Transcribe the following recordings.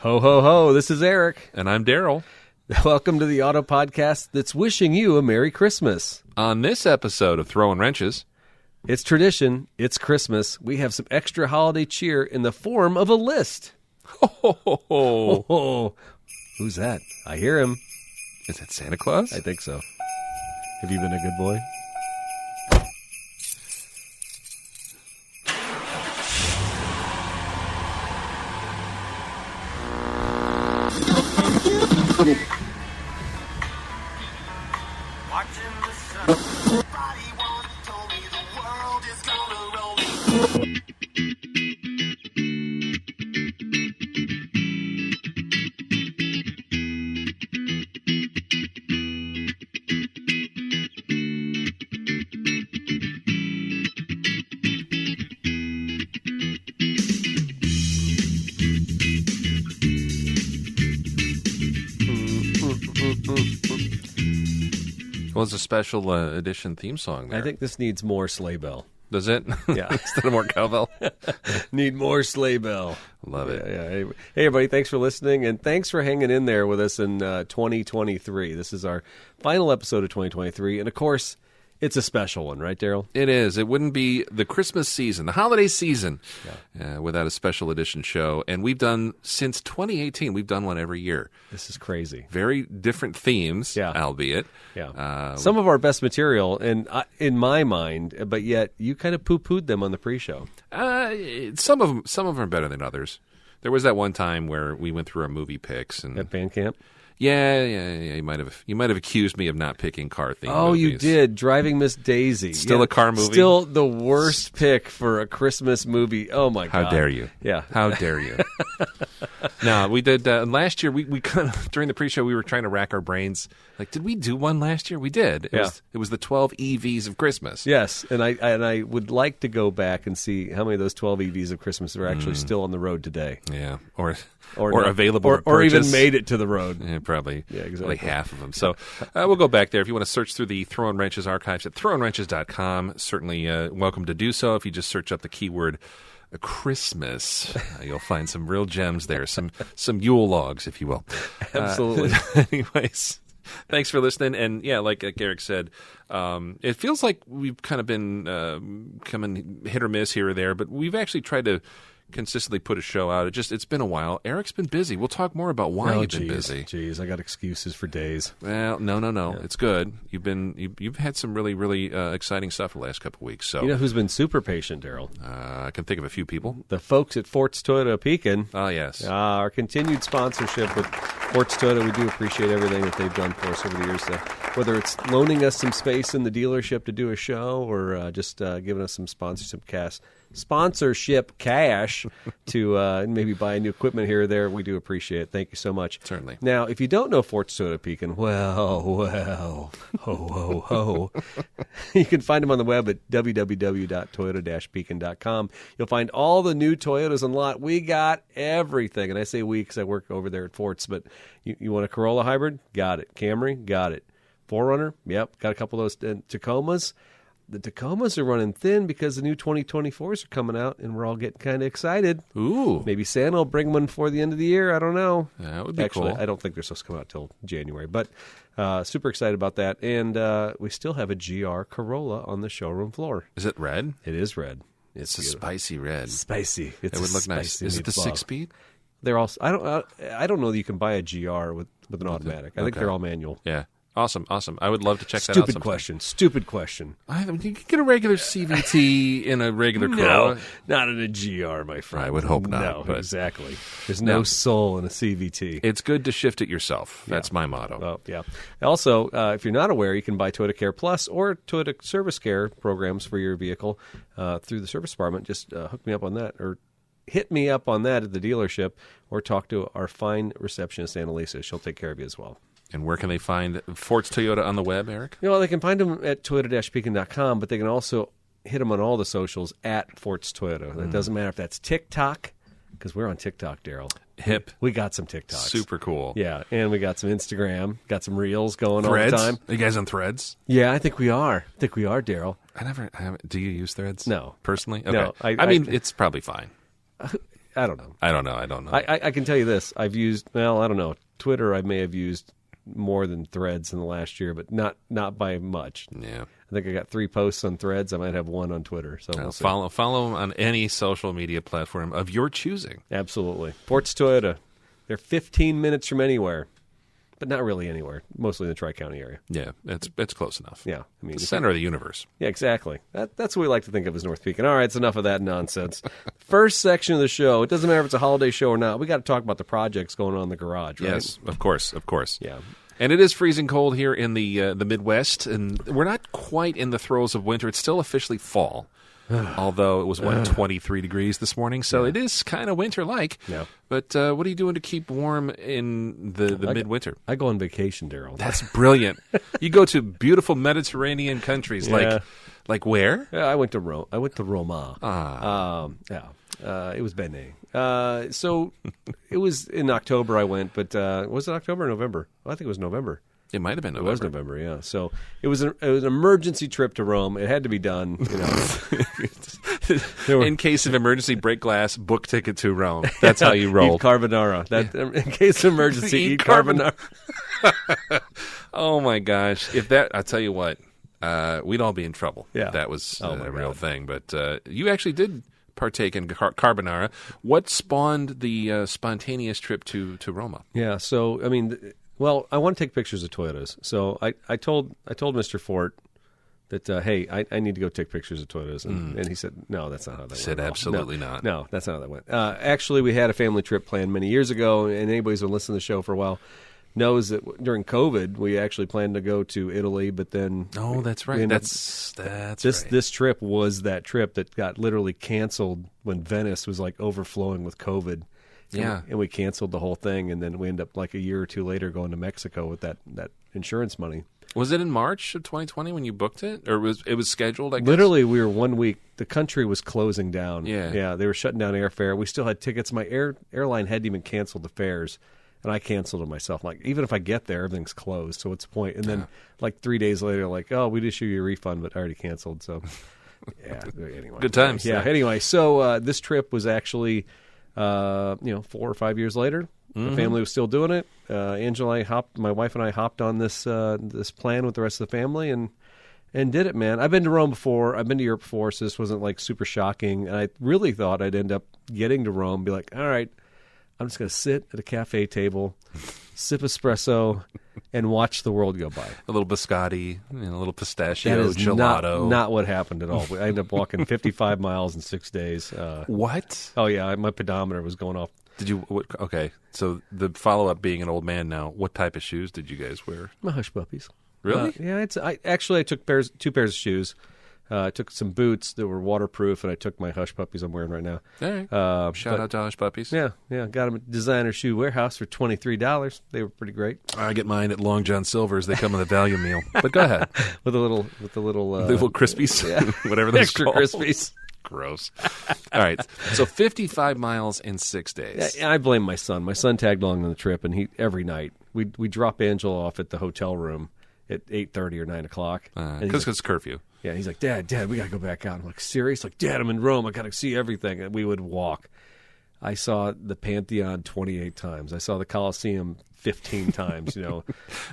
Ho, ho, ho, this is Eric. And I'm Daryl. Welcome to the Auto Podcast that's wishing you a Merry Christmas. On this episode of Throwin Wrenches, it's tradition, it's Christmas. We have some extra holiday cheer in the form of a list. ho, ho, ho, ho. Oh, who's that? I hear him. Is that Santa Claus? I think so. Have you been a good boy? Well, it's a special edition theme song there. I think this needs more sleigh bell. Does it? Yeah. Instead of more cowbell? Need more sleigh bell. Love it. Yeah. Hey, everybody, thanks for listening, and thanks for hanging in there with us in 2023. This is our final episode of 2023, and of course, it's a special one, right, Daryl? It is. It wouldn't be the Christmas season, the holiday season, without a special edition show. And we've done, since 2018, we've done one every year. This is crazy. Very different themes, albeit. Yeah. Some of our best material, and in my mind, but yet you kind of poo-pooed them on the pre-show. Some of them are better than others. There was that one time where we went through our movie picks. And at band camp? Yeah. You might have accused me of not picking car themed Oh, movies. you did. Driving Miss Daisy. Still a car movie. Still the worst pick for a Christmas movie. Oh my God! How dare you? Yeah. How dare you? No, we did last year. We kind of, during the pre-show, we were trying to rack our brains. Like, did we do one last year? We did. It was the 12 EVs of Christmas. Yes, and I would like to go back and see how many of those 12 EVs of Christmas are actually still on the road today. Yeah, or not, available to or even purchase. made it to the road. Yeah, probably. Yeah, exactly. Like half of them. So we'll go back there. If you want to search through the Throwin Wrenches archives at throwinwrenches.com, certainly welcome to do so. If you just search up the keyword Christmas, you'll find some real gems there, some Yule logs, if you will. Absolutely. Anyways, thanks for listening. And yeah, like Eric said, it feels like we've kind of been coming hit or miss here or there, but we've actually tried to consistently put a show out. It's been a while. Eric's been busy. We'll talk more about why you've been busy. Jeez, I got excuses for days. Well, no. Yeah. It's good. You've had some really exciting stuff the last couple of weeks. So you know who's been super patient, Daryl? I can think of a few people. The folks at Fort's Toyota Pekin. Oh yes. Our continued sponsorship with Fort's Toyota. We do appreciate everything that they've done for us over the years. Whether it's loaning us some space in the dealership to do a show, or just giving us some sponsorship cash to maybe buy new equipment here or there, we do appreciate it. Thank you so much. Certainly. Now, if you don't know Fort's Toyota Pekin, well, ho. You can find them on the web at www.toyota-pekin.com. You'll find all the new Toyotas on lot. We got everything. And I say we because I work over there at Fort's, but you want a Corolla hybrid? Got it. Camry? Got it. 4Runner? Yep. Got a couple of those Tacomas. The Tacomas are running thin because the new 2024s are coming out, and we're all getting kind of excited. Ooh. Maybe Santa will bring one before the end of the year. I don't know. That would be Actually, cool. I don't think they're supposed to come out till January, but super excited about that. And we still have a GR Corolla on the showroom floor. Is it red? It is red. It's a beautiful. spicy red. Spicy. It would look nice. Is it the 6-speed? They're all. I don't know that you can buy a GR with an automatic. I think they're all manual. Yeah. Awesome. I would love to check that out sometime. Stupid question. I mean, you can get a regular CVT in a regular Corolla. No, not in a GR, my friend. I would hope not. No, but exactly. There's no soul in a CVT. It's good to shift it yourself. That's my motto. Oh, yeah. Also, if you're not aware, you can buy Toyota Care Plus or Toyota Service Care programs for your vehicle through the service department. Just hook me up on that, or hit me up on that at the dealership, or talk to our fine receptionist, Annalisa. She'll take care of you as well. And where can they find Fort's Toyota on the web, Eric? They can find them at toyota-pekin.com, but they can also hit them on all the socials at Fort's Toyota. It doesn't matter if that's TikTok, because we're on TikTok, Daryl. Hip. We got some TikToks. Super cool. Yeah, and we got some Instagram, got some Reels going Threads? all the time. Are you guys on Threads? Yeah, I think we are. Daryl. I haven't. Do you use Threads? No. Personally? Okay. No, I mean, it's probably fine. I don't know. I don't know. I can tell you this. I've used, well, I don't know. Twitter I may have used more than Threads in the last year, but not by much. Yeah. I think I got 3 posts on Threads. I might have 1 on Twitter. So we'll see. Follow them on any social media platform of your choosing. Absolutely. Ports Toyota. They're 15 minutes from anywhere, but not really anywhere. Mostly in the Tri-County area. Yeah, it's close enough. Yeah. I mean, the center of the universe. Yeah, exactly. That's what we like to think of as North Pekin. All right, it's enough of that nonsense. First section of the show. It doesn't matter if it's a holiday show or not. We got to talk about the projects going on in the garage, right? Yes, of course. Yeah. And it is freezing cold here in the Midwest, and we're not quite in the throes of winter. It's still officially fall, although it was, 23 degrees this morning, so it is kind of winter-like. Yeah. But what are you doing to keep warm in the midwinter? I go on vacation, Daryl. That's brilliant. You go to beautiful Mediterranean countries, like where? Yeah, I went to Rome. I went to Roma. It was bene. So it was in October I went, but was it October or November? Well, I think it was November. It might have been November. It was November, yeah. So it was an emergency trip to Rome. It had to be done, In case of emergency, break glass, book ticket to Rome. That's how you roll. Eat carbonara. In case of emergency, eat carbonara. Oh my gosh! I'll tell you what, we'd all be in trouble. Yeah. If that was a real thing. But you actually did partake in carbonara. What spawned the spontaneous trip to Roma? Yeah. So I mean. Well, I want to take pictures of Toyotas. So I told Mr. Fort that, hey, I need to go take pictures of Toyotas. And he said, no, that's not how that went. He said, absolutely not. No, that's not how that went. Actually, we had a family trip planned many years ago, and anybody who's been listening to the show for a while knows that during COVID, we actually planned to go to Italy, but then... Oh, that's right. That's right. This trip was that trip that got literally canceled when Venice was like overflowing with COVID. Yeah. And we canceled the whole thing, and then we ended up like a year or two later going to Mexico with that insurance money. Was it in March of 2020 when you booked it? Or it was scheduled, I guess? Literally, we were 1 week. The country was closing down. Yeah. Yeah, they were shutting down airfare. We still had tickets. My airline hadn't even canceled the fares, and I canceled them myself. Like, even if I get there, everything's closed, so what's the point? And then like 3 days later, like, oh, we'd issue you a refund, but I already canceled, so... Yeah, anyway. Good times. Yeah, anyway. So this trip was actually... 4 or 5 years later, the family was still doing it. Angela, my wife and I hopped on this plan with the rest of the family and did it, man. I've been to Rome before. I've been to Europe before, so this wasn't like super shocking. And I really thought I'd end up getting to Rome, be like, all right, I'm just going to sit at a cafe table, sip espresso, and watch the world go by. A little biscotti, a little pistachio, that is gelato. Not what happened at all. I ended up walking 55 miles in 6 days. What? Oh, yeah. My pedometer was going off. Did you? Okay. So the follow-up, being an old man now, what type of shoes did you guys wear? My hush puppies. Really? Yeah. I took 2 pairs of shoes. I took some boots that were waterproof, and I took my hush puppies I'm wearing right now. All right. Shout out to Hush Puppies. Yeah. Got them at Designer Shoe Warehouse for $23. They were pretty great. I get mine at Long John Silver's. They come with a value meal. But go ahead. with the little Crispies, whatever those extra called. Crispies. Gross. All right. So 55 miles in 6 days. Yeah, I blame my son. My son tagged along on the trip, and every night we drop Angela off at the hotel room at 8:30 or 9 o'clock. Because it's curfew. Yeah, he's like, Dad, we got to go back out. I'm like, serious? Like, Dad, I'm in Rome. I got to see everything. And we would walk. I saw the Pantheon 28 times. I saw the Colosseum 15 times, Went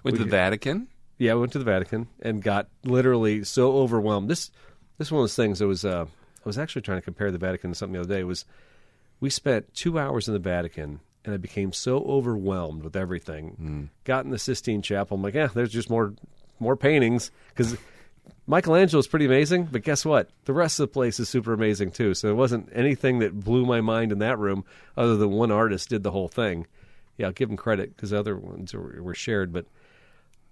to the Vatican? Yeah, we went to the Vatican and got literally so overwhelmed. This is one of those things that was, I was actually trying to compare the Vatican to something the other day. We spent 2 hours in the Vatican, and I became so overwhelmed with everything. Got in the Sistine Chapel. I'm like, there's just more paintings, because Michelangelo's pretty amazing, but guess what? The rest of the place is super amazing too. So it wasn't anything that blew my mind in that room other than one artist did the whole thing. Yeah, I'll give him credit because the other ones were shared, but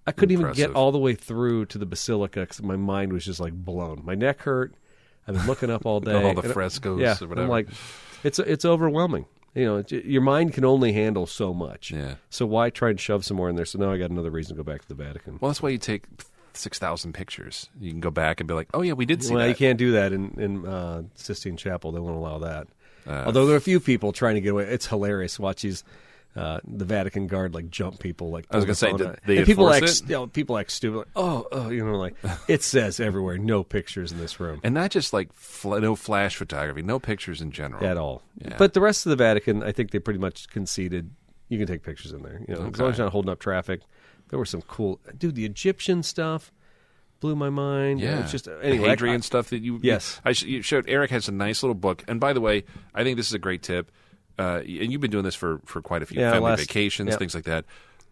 I couldn't even get all the way through to the Basilica because my mind was just like blown. My neck hurt. I've been looking up all day. all the frescoes or whatever. I'm like, it's overwhelming. Your mind can only handle so much. Yeah. So why try and shove some more in there? So now I got another reason to go back to the Vatican. Well, that's why you take 6,000 pictures. You can go back and be like, oh, yeah, we did see that. Well, you can't do that in Sistine Chapel. They won't allow that. Although there are a few people trying to get away. It's hilarious. Watch these the Vatican guard like jump people like. I was going to say, did they and people enforce it? People act stupid. Like, oh, like it says everywhere, no pictures in this room, and not just like no flash photography, no pictures in general at all. Yeah. But the rest of the Vatican, I think they pretty much conceded. You can take pictures in there, as long as you're not holding up traffic. There were some cool, dude. The Egyptian stuff blew my mind. Yeah, it's just anyway. The Hadrian stuff that you. Yes, you showed. Eric has a nice little book, and by the way, I think this is a great tip. And you've been doing this for quite a few family vacations, things like that.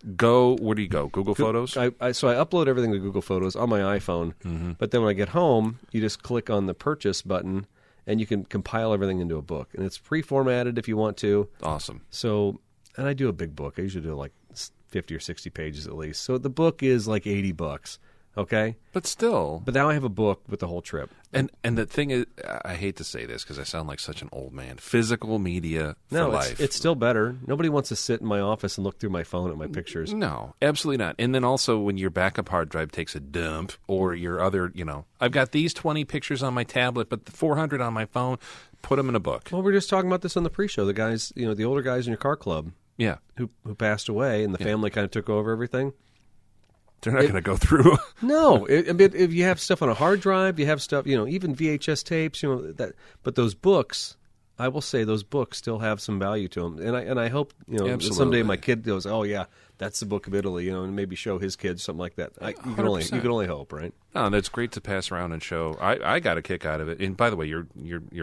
Where do you go? Google Photos? So I upload everything to Google Photos on my iPhone, but then when I get home, you just click on the purchase button, and you can compile everything into a book. And it's pre-formatted if you want to. Awesome. So, and I do a big book. I usually do like 50 or 60 pages at least. So the book is like $80. Okay? But still. But now I have a book with the whole trip. And the thing is, I hate to say this because I sound like such an old man. Physical media for life. It's still better. Nobody wants to sit in my office and look through my phone at my pictures. No, absolutely not. And then also when your backup hard drive takes a dump or your other, I've got these 20 pictures on my tablet, but the 400 on my phone, put them in a book. Well, we were just talking about this on the pre-show. The guys, the older guys in your car club. Yeah. Who passed away and the family kind of took over everything. They're not going to go through. No, if you have stuff on a hard drive, you have stuff, even VHS tapes, that. But those books, I will say, those books still have some value to them, and I hope someday my kid goes, oh yeah, that's the Book of Italy, and maybe show his kids something like that. You can only hope, right? No, that's great to pass around and show. I got a kick out of it. And by the way, you're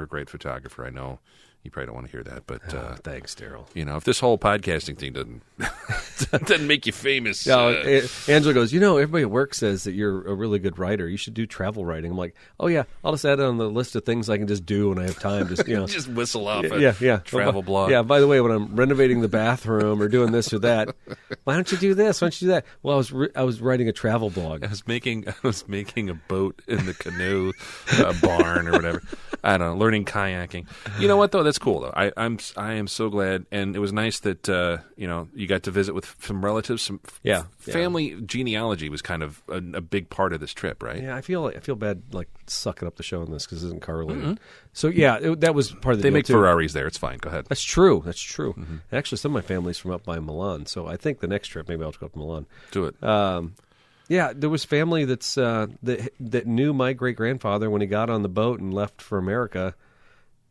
a great photographer. I know. You probably don't want to hear that, but thanks, Daryl. If this whole podcasting thing doesn't make you famous. Angela goes, everybody at work says that you're a really good writer. You should do travel writing. I'm like, oh yeah, I'll just add it on the list of things I can just do when I have time. Just just whistle off a travel blog. Yeah. By the way, when I'm renovating the bathroom or doing this or that, why don't you do this? Why don't you do that? Well, I was writing a travel blog. I was making a boat in the canoe barn or whatever. I don't know, learning kayaking. You know what though? That's cool though. I am so glad, and it was nice that you got to visit with some relatives. Some family genealogy was kind of a big part of this trip, right? Yeah, I feel bad like sucking up the show on this because it isn't correlated. Mm-hmm. So yeah, that was part of the. They deal make too. Ferraris there. It's fine. Go ahead. That's true. Mm-hmm. Actually, some of my family's from up by Milan, so I think the next trip maybe I'll go up to Milan. Do it. Yeah, there was family that's that knew my great-grandfather when he got on the boat and left for America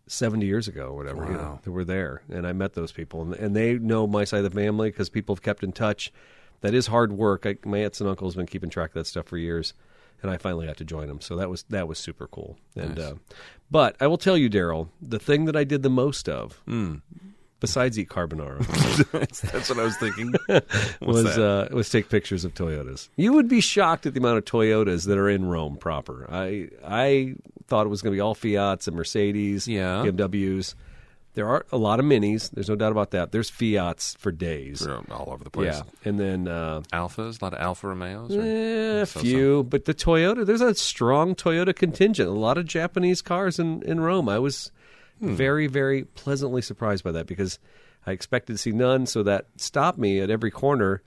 70 years ago or whatever. Wow. That were there, and I met those people, and they know my side of the family because people have kept in touch. That is hard work. My aunts and uncles have been keeping track of that stuff for years, and I finally got to join them, so that was super cool. And nice. But I will tell you, Daryl, the thing that I did the most of. Besides eat carbonara, that's what I was thinking. was take pictures of Toyotas. You would be shocked at the amount of Toyotas that are in Rome proper. I thought it was going to be all Fiats and Mercedes, BMWs. There are a lot of Minis. There's no doubt about that. There's Fiats for days. They're all over the place. Yeah, and then Alphas, a lot of Alfa Romeos. A few, but the Toyota. There's a strong Toyota contingent. A lot of Japanese cars in Rome. I was very, very pleasantly surprised by that because I expected to see none, so that stopped me at every corner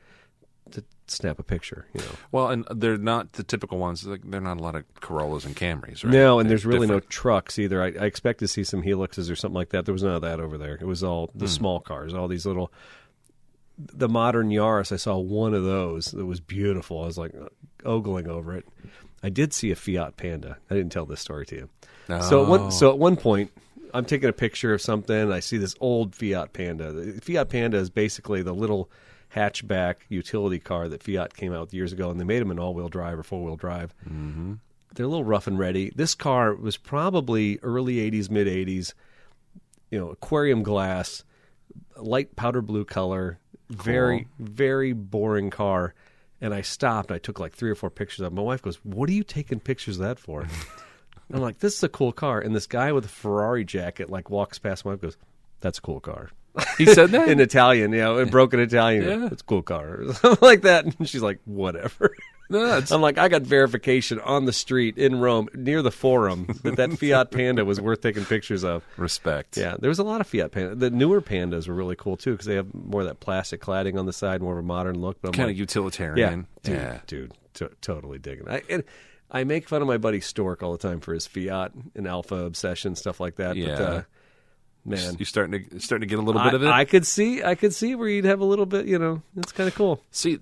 to snap a picture. Well, and they're not the typical ones. They're not a lot of Corollas and Camrys, right? No, and there's really no trucks either. I expected to see some Helixes or something like that. There was none of that over there. It was all the small cars, all these little. The modern Yaris, I saw one of those that was beautiful. I was like ogling over it. I did see a Fiat Panda. I didn't tell this story to you. Oh. So at one point, I'm taking a picture of something, and I see this old Fiat Panda. The Fiat Panda is basically the little hatchback utility car that Fiat came out with years ago, and they made them in all-wheel drive or four-wheel drive. Mm-hmm. They're a little rough and ready. This car was probably early 80s, mid-80s, aquarium glass, light powder blue color, very, very boring car. And I stopped. I took like 3 or 4 pictures of it. My wife goes, "What are you taking pictures of that for?" I'm like, "This is a cool car." And this guy with a Ferrari jacket walks past my wife and goes, "That's a cool car." He said that? In Italian, in broken Italian. Yeah. "It's a cool car." Something like that. And she's like, "Whatever." No, I'm like, I got verification on the street in Rome near the Forum that Fiat Panda was worth taking pictures of. Respect. Yeah, there was a lot of Fiat Panda. The newer Pandas were really cool, too, because they have more of that plastic cladding on the side, more of a modern look. But kind of utilitarian. Dude, totally digging it. I make fun of my buddy Stork all the time for his Fiat and Alpha obsession, stuff like that. Yeah. But Man, you starting to get a little bit of it. I could see where you'd have a little bit. It's kind of cool. See,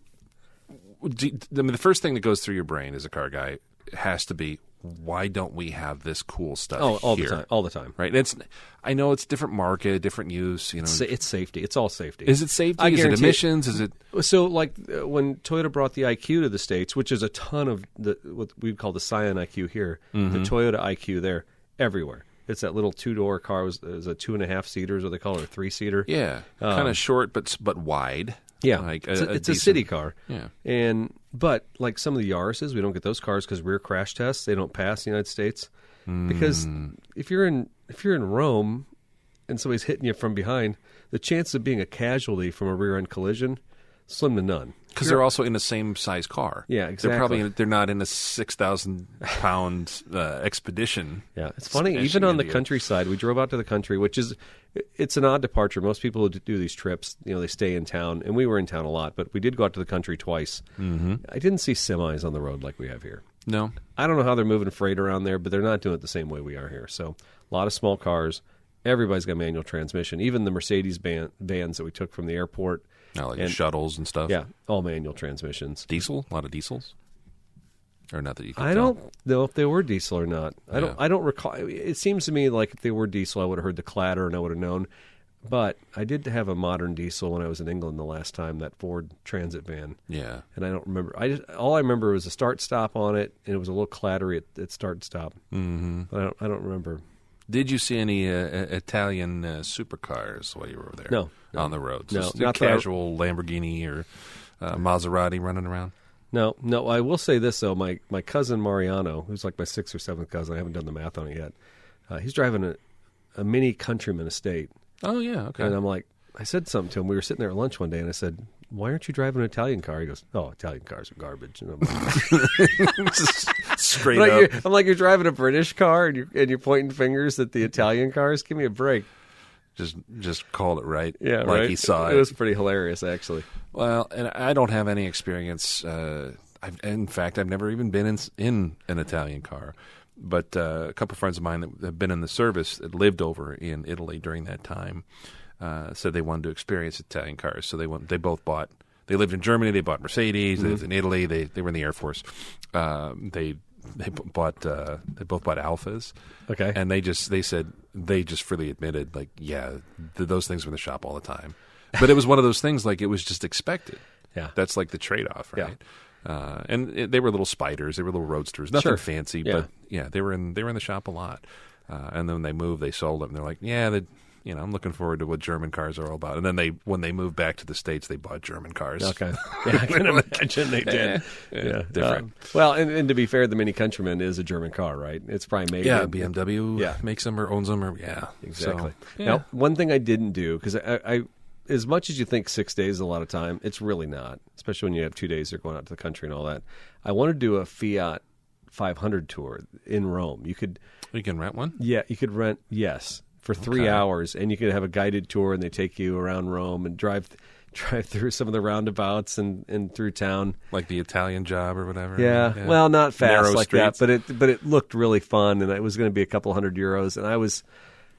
the first thing that goes through your brain as a car guy has to be, why don't we have this cool stuff all here? the time. Right? I know it's different market, different use. It's safety. It's all safety. Is it safety? Is it emissions? Is it so? Like when Toyota brought the IQ to the States, which is a ton of what we call the Scion IQ here, the Toyota IQ there everywhere. It's that little 2-door car. It was a 2.5 seaters, or they call it a 3-seater. Yeah, kind of short but wide. Yeah, like it's a city car. Yeah, but like some of the Yaris's, we don't get those cars because rear crash tests, they don't pass in the United States. Because if you're in Rome and somebody's hitting you from behind, the chance of being a casualty from a rear end collision, slim to none. Because they're also in the same size car. Yeah, exactly. They're not in a 6,000-pound expedition. Yeah, it's funny. Even on the countryside, we drove out to the country, it's an odd departure. Most people who do these trips, they stay in town, and we were in town a lot, but we did go out to the country twice. I didn't see semis on the road like we have here. No. I don't know how they're moving freight around there, but they're not doing it the same way we are here. So a lot of small cars. Everybody's got manual transmission. Even the Mercedes vans that we took from the airport. Like shuttles and stuff. Yeah, all manual transmissions. Diesel? A lot of diesels? Or not that you can I don't know if they were diesel or not. I don't recall. It seems to me like if they were diesel, I would have heard the clatter and I would have known. But I did have a modern diesel when I was in England the last time, that Ford Transit van. Yeah. And I don't remember. All I remember was a start-stop on it, and it was a little clattery at start-stop. But I don't remember. Did you see any Italian supercars while you were over there? No. On the roads? No. Just a casual Lamborghini or Maserati running around? No. I will say this, though. My cousin Mariano, who's like my 6th or 7th cousin, I haven't done the math on it yet, he's driving a mini Countryman estate. Oh, yeah, okay. And I'm like, I said something to him. We were sitting there at lunch one day, and I said, why aren't you driving an Italian car? He goes, Italian cars are garbage. And I'm like, straight up. I'm like, you're driving a British car, and you're pointing fingers at the Italian cars? Give me a break. Just called it right. Yeah, like right. He saw it. It was pretty hilarious, actually. Well, and I don't have any experience. In fact, I've never even been in an Italian car. But a couple of friends of mine that have been in the service that lived over in Italy during that time said they wanted to experience Italian cars. So they both bought. They lived in Germany. They bought Mercedes. They lived in Italy. They were in the Air Force. They both bought Alphas. Okay. And they just freely admitted, like, yeah, those things were in the shop all the time. But it was one of those things, like, it was just expected. Yeah. That's like the trade-off, right? Yeah. And they were little spiders. They were little roadsters. Nothing Sure. fancy, Yeah. but yeah, they were in the shop a lot. And then when they moved, they sold them. And they're like, yeah, I'm looking forward to what German cars are all about. And then when they moved back to the States, they bought German cars. Okay. Yeah, I can imagine they did. Yeah. Different. Well, and to be fair, the Mini Countryman is a German car, right? It's probably made. Yeah, BMW makes them or owns them. Exactly. So, Now, one thing I didn't do, because I as much as you think 6 days is a lot of time, it's really not, especially when you have 2 days you're going out to the country and all that. I want to do a Fiat 500 tour in Rome. You can rent one? Yeah, you could rent, yes, for 3 hours, and you could have a guided tour, and they take you around Rome and drive through some of the roundabouts and through town. Like the Italian Job or whatever? Yeah. Well, not fast Narrow like streets. that, but it looked really fun, and it was going to be a couple €100, and I was...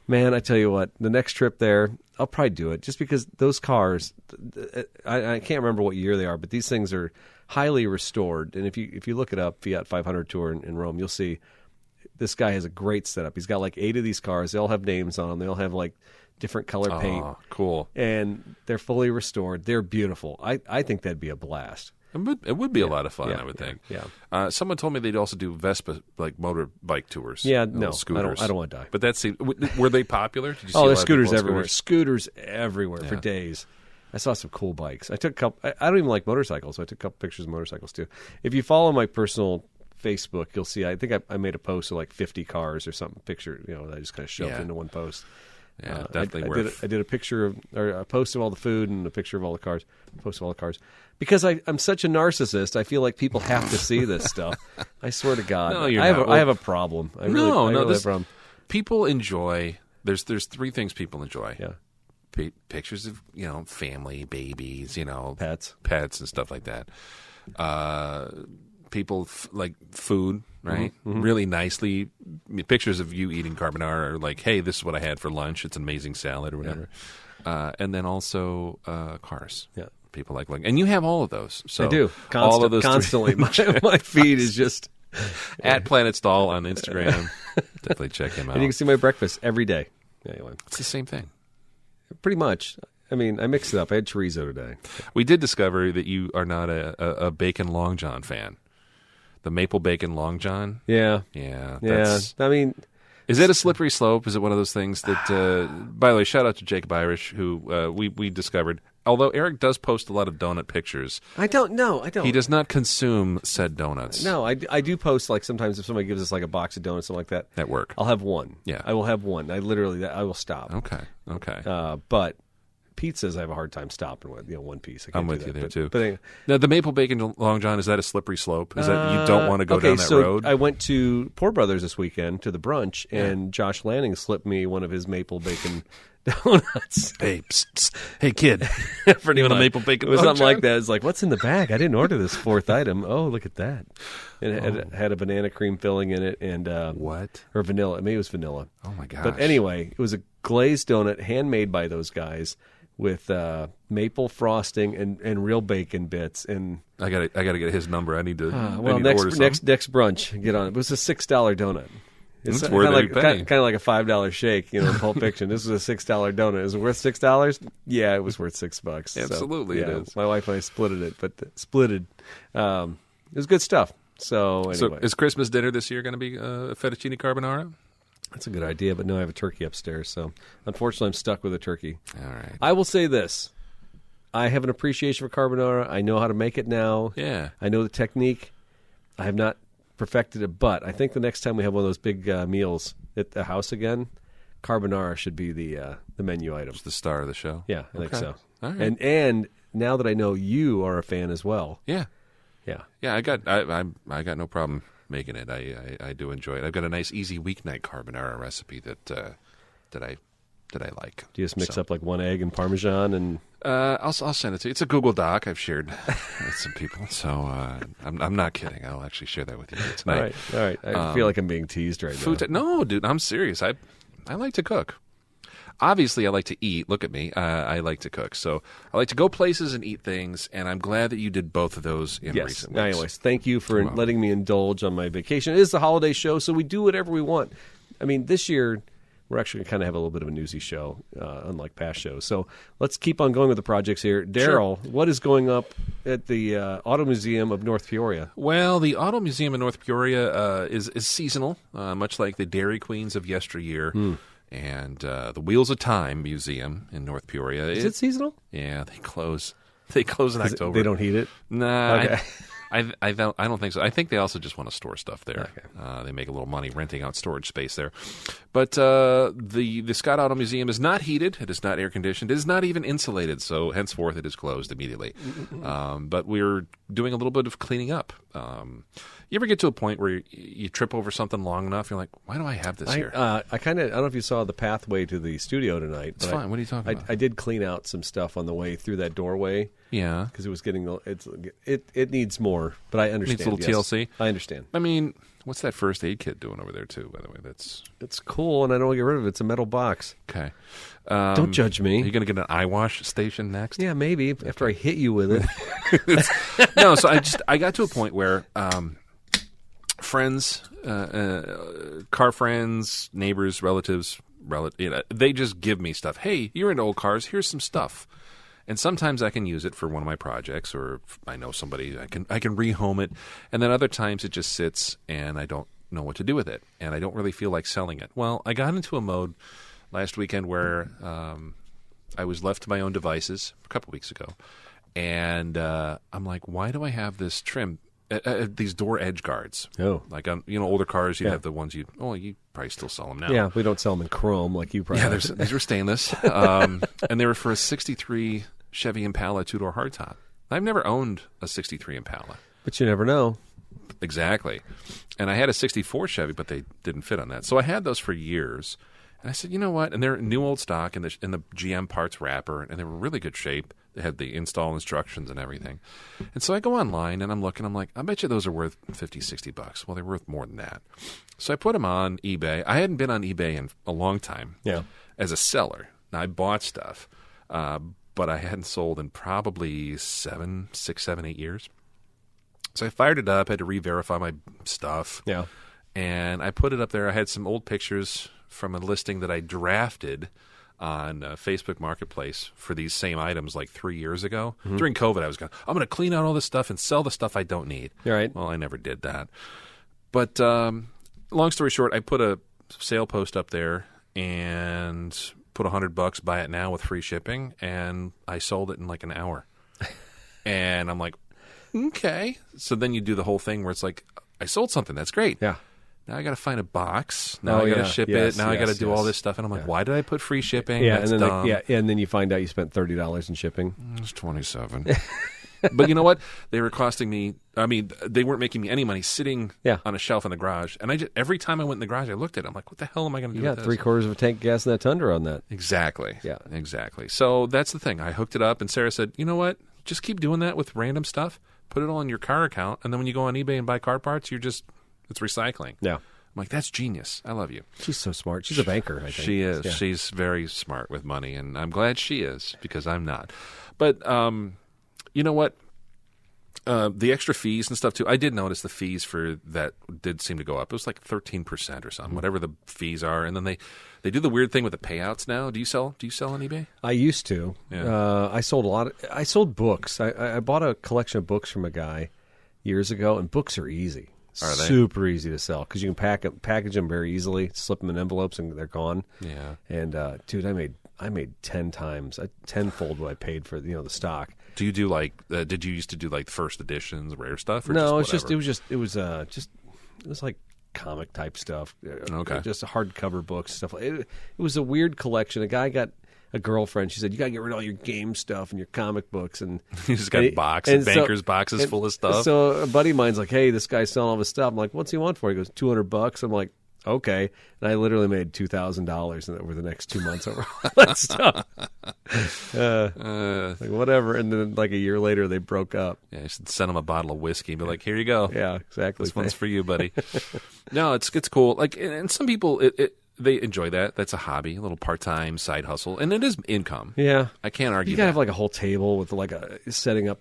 Man, I tell you what, the next trip there, I'll probably do it just because those cars, I can't remember what year they are, but these things are highly restored. And if you look it up, Fiat 500 Tour in Rome, you'll see this guy has a great setup. He's got like 8 of these cars. They all have names on them. They all have like different color paint. Oh, cool. And they're fully restored. They're beautiful. I think that'd be a blast. It would be a lot of fun, I would think. Yeah. Someone told me they'd also do Vespa, like motorbike tours. Yeah, no, scooters. I don't want to die. But were they popular? Did you see there's a lot of scooters people on everywhere. Scooters everywhere for days. I saw some cool bikes. I took a couple. I don't even like motorcycles, so I took a couple pictures of motorcycles too. If you follow my personal Facebook, you'll see. I think I made a post of like 50 cars or something. Picture, that I just kind of shoved into one post. Yeah, definitely I did a picture or a post of all the food and a picture of all the cars. Post of all the cars because I'm such a narcissist. I feel like people have to see this stuff. I swear to God, No, you're I have not. I have a problem. I really have a problem. People enjoy. There's 3 things people enjoy. Yeah, Pictures of family, babies, pets and stuff like that. people like food, right? Really nicely. Pictures of you eating carbonara are like, hey, this is what I had for lunch. It's an amazing salad or whatever. And then also cars. Yeah. People like, and you have all of those. So I do. all of those constantly. My feed is just at Planet Stall on Instagram. Definitely check him out. And you can see my breakfast every day. Anyway, it's the same thing. Pretty much. I mean, I mixed it up. I had chorizo today. We did discover that you are not a bacon Long John fan. The maple bacon Long John. Yeah. Yeah. I mean, is it a slippery slope? Is it one of those things that? By the way, shout out to Jacob Irish, who we discovered. Although Eric does post a lot of donut pictures, I don't know. He does not consume said donuts. No, I do post, like, sometimes if somebody gives us like a box of donuts, something like that. At work. I'll have one. Yeah. I will have one. I will stop. Okay. But pizzas, I have a hard time stopping with, one piece. I'm with you there, too. But anyway. Now, the maple bacon Long John, is that a slippery slope? Is that you don't want to go down that road? I went to Poor Brothers this weekend to the brunch, and Josh Lanning slipped me one of his maple bacon donuts. Hey, psst, psst. Hey, kid. Pretty you want much. a maple bacon? It was Long something John? like that. It's like, what's in the bag? I didn't order this fourth item. Oh, look at that. And it had a banana cream filling in it, and what? Or vanilla. Maybe it was vanilla. Oh my gosh. But anyway, it was a glazed donut handmade by those guys with maple frosting and real bacon bits. And I gotta get his number. I need to. I well, need to order next brunch, get on it. It was a $6 donut. It's That's worth every penny. Kind of like a $5 shake, in Pulp Fiction. This was a $6 donut. Is it worth $6? Yeah, it was worth $6. Absolutely, so, it is. My wife and I splitted it, but it was good stuff. So anyway, So is Christmas dinner this year going to be fettuccine carbonara? that's a good idea. But no, I have a turkey upstairs, so unfortunately, I'm stuck with a turkey. All right. I will say this: I have an appreciation for carbonara. I know how to make it now. Yeah. I know the technique. I have not perfected it, but I think the next time we have one of those big meals at the house again, carbonara should be the menu item. It's the star of the show. Yeah, I think so. All right. And now that I know you are a fan as well, Yeah. yeah, I got no problem making it. I do enjoy it. I've got a nice easy weeknight carbonara recipe that I like. do you just mix up like one egg and Parmesan and? I'll send it to you. It's a Google Doc I've shared with some people, so I'm not kidding. I'll actually share that with you tonight. All right. I feel like I'm being teased right now. No, dude, I'm serious. I like to cook. Obviously, I like to eat. Look at me. I like to cook. So I like to go places and eat things, and I'm glad that you did both of those in recent weeks. Anyways, thank you for letting me indulge on my vacation. It is the holiday show, so we do whatever we want. I mean, this year we're actually going to kind of have a little bit of a newsy show, unlike past shows. So let's keep on going with the projects here. Daryl, What is going up at the Auto Museum of North Peoria? Well, the Auto Museum in North Peoria is seasonal, much like the Dairy Queens of yesteryear. And the Wheels of Time Museum in North Peoria. Is it seasonal? Yeah, they close. They close in October. They don't heat it? Nah, Okay. I don't think so. I think they also just want to store stuff there. Okay. They make a little money renting out storage space there. But the Scott Auto Museum is not heated. It is not air conditioned. It is not even insulated. So henceforth, it is closed immediately. But we're doing a little bit of cleaning up. You ever get to a point where you trip over something long enough? You're like, why do I have this here? I don't know if you saw the pathway to the studio tonight. It's fine. What are you talking about? I did clean out some stuff on the way through that doorway. Yeah. Because it was getting it needs more, but I understand. Needs a little TLC. I understand. I mean, what's that first aid kit doing over there too? By the way, it's cool, and I don't want to get rid of it. It's a metal box. Okay. Don't judge me. Are you going to get an eye wash station next? Yeah, maybe after I hit you with it. No, so I got to a point where friends, car friends, neighbors, relatives, they just give me stuff. Hey, you're into old cars. Here's some stuff. And sometimes I can use it for one of my projects, or if I know somebody, I can rehome it. And then other times it just sits and I don't know what to do with it, and I don't really feel like selling it. Well, I got into a mode last weekend where I was left to my own devices a couple weeks ago, and I'm like, why do I have this trim? These door edge guards. Oh, like on older cars, you have the ones you probably still sell them now. Yeah, we don't sell them in chrome like you probably. Yeah, these were stainless, and they were for a '63 Chevy Impala two-door hardtop. I've never owned a '63 Impala, but you never know. Exactly, and I had a '64 Chevy, but they didn't fit on that. So I had those for years, And I said, you know what? And they're new old stock in the GM parts wrapper, and they were really good shape. They had the install instructions and everything. And so I go online, and I'm looking. I'm like, I bet you those are worth $50, $60. Well, they're worth more than that. So I put them on eBay. I hadn't been on eBay in a long time as a seller. Now, I bought stuff, but I hadn't sold in probably 6, 7, 8 years. So I fired it up, had to re-verify my stuff. Yeah. And I put it up there. I had some old pictures from a listing that I drafted on Facebook Marketplace for these same items like 3 years ago. Mm-hmm. During COVID, I was going, I'm going to clean out all this stuff and sell the stuff I don't need. Right. Well, I never did that. But long story short, I put a sale post up there and put $100, buy it now with free shipping, and I sold it in like an hour. And I'm like, okay. So then you do the whole thing where it's like, I sold something. That's great. Yeah. Now I got to find a box. Now I got to ship it. Now I got to do all this stuff. And I'm like, why did I put free shipping? Yeah, That's and then dumb. and then you find out you spent $30 in shipping. It's $27. But you know what? They were costing me. I mean, they weren't making me any money sitting on a shelf in the garage. And I just, every time I went in the garage, I looked at it. I'm like, what the hell am I going to do with this? You got 3/4 of a tank of gas in that Tundra on that. Exactly. Yeah. Exactly. So that's the thing. I hooked it up, and Sarah said, you know what? Just keep doing that with random stuff. Put it all in your car account, and then when you go on eBay and buy car parts, it's recycling. Yeah. I'm like, that's genius. I love you. She's so smart. She's a banker, I think. She is. Yeah. She's very smart with money, and I'm glad she is because I'm not. But you know what? The extra fees and stuff, too. I did notice the fees for that did seem to go up. It was like 13% or something, whatever the fees are. And then they do the weird thing with the payouts now. Do you sell on eBay? I used to. Yeah. I sold books. I bought a collection of books from a guy years ago, and books are easy. Are they? Super easy to sell because you can package them very easily, slip them in envelopes, and they're gone. Yeah. And dude, I made 10 times, tenfold what I paid for the stock. Do you do did you used to do like first editions, rare stuff? Or No, just it was like comic type stuff. Okay. Just hardcover books, stuff. It was a weird collection. A guy got a girlfriend. She said, "You got to get rid of all your game stuff and your comic books." And you just got bankers boxes full of stuff. So a buddy of mine's like, "Hey, this guy's selling all his stuff." I'm like, "What's he want for?" He goes, $200. I'm like, okay. And I literally made $2,000 over the next 2 months over all that stuff. Like whatever. And then like a year later, they broke up. Yeah, you should send them a bottle of whiskey and be like, here you go. Yeah, exactly. This one's for you, buddy. No, it's cool. Like, and some people, they enjoy that. That's a hobby, a little part-time side hustle. And it is income. Yeah. I can't argue You got to have like a whole table with like setting up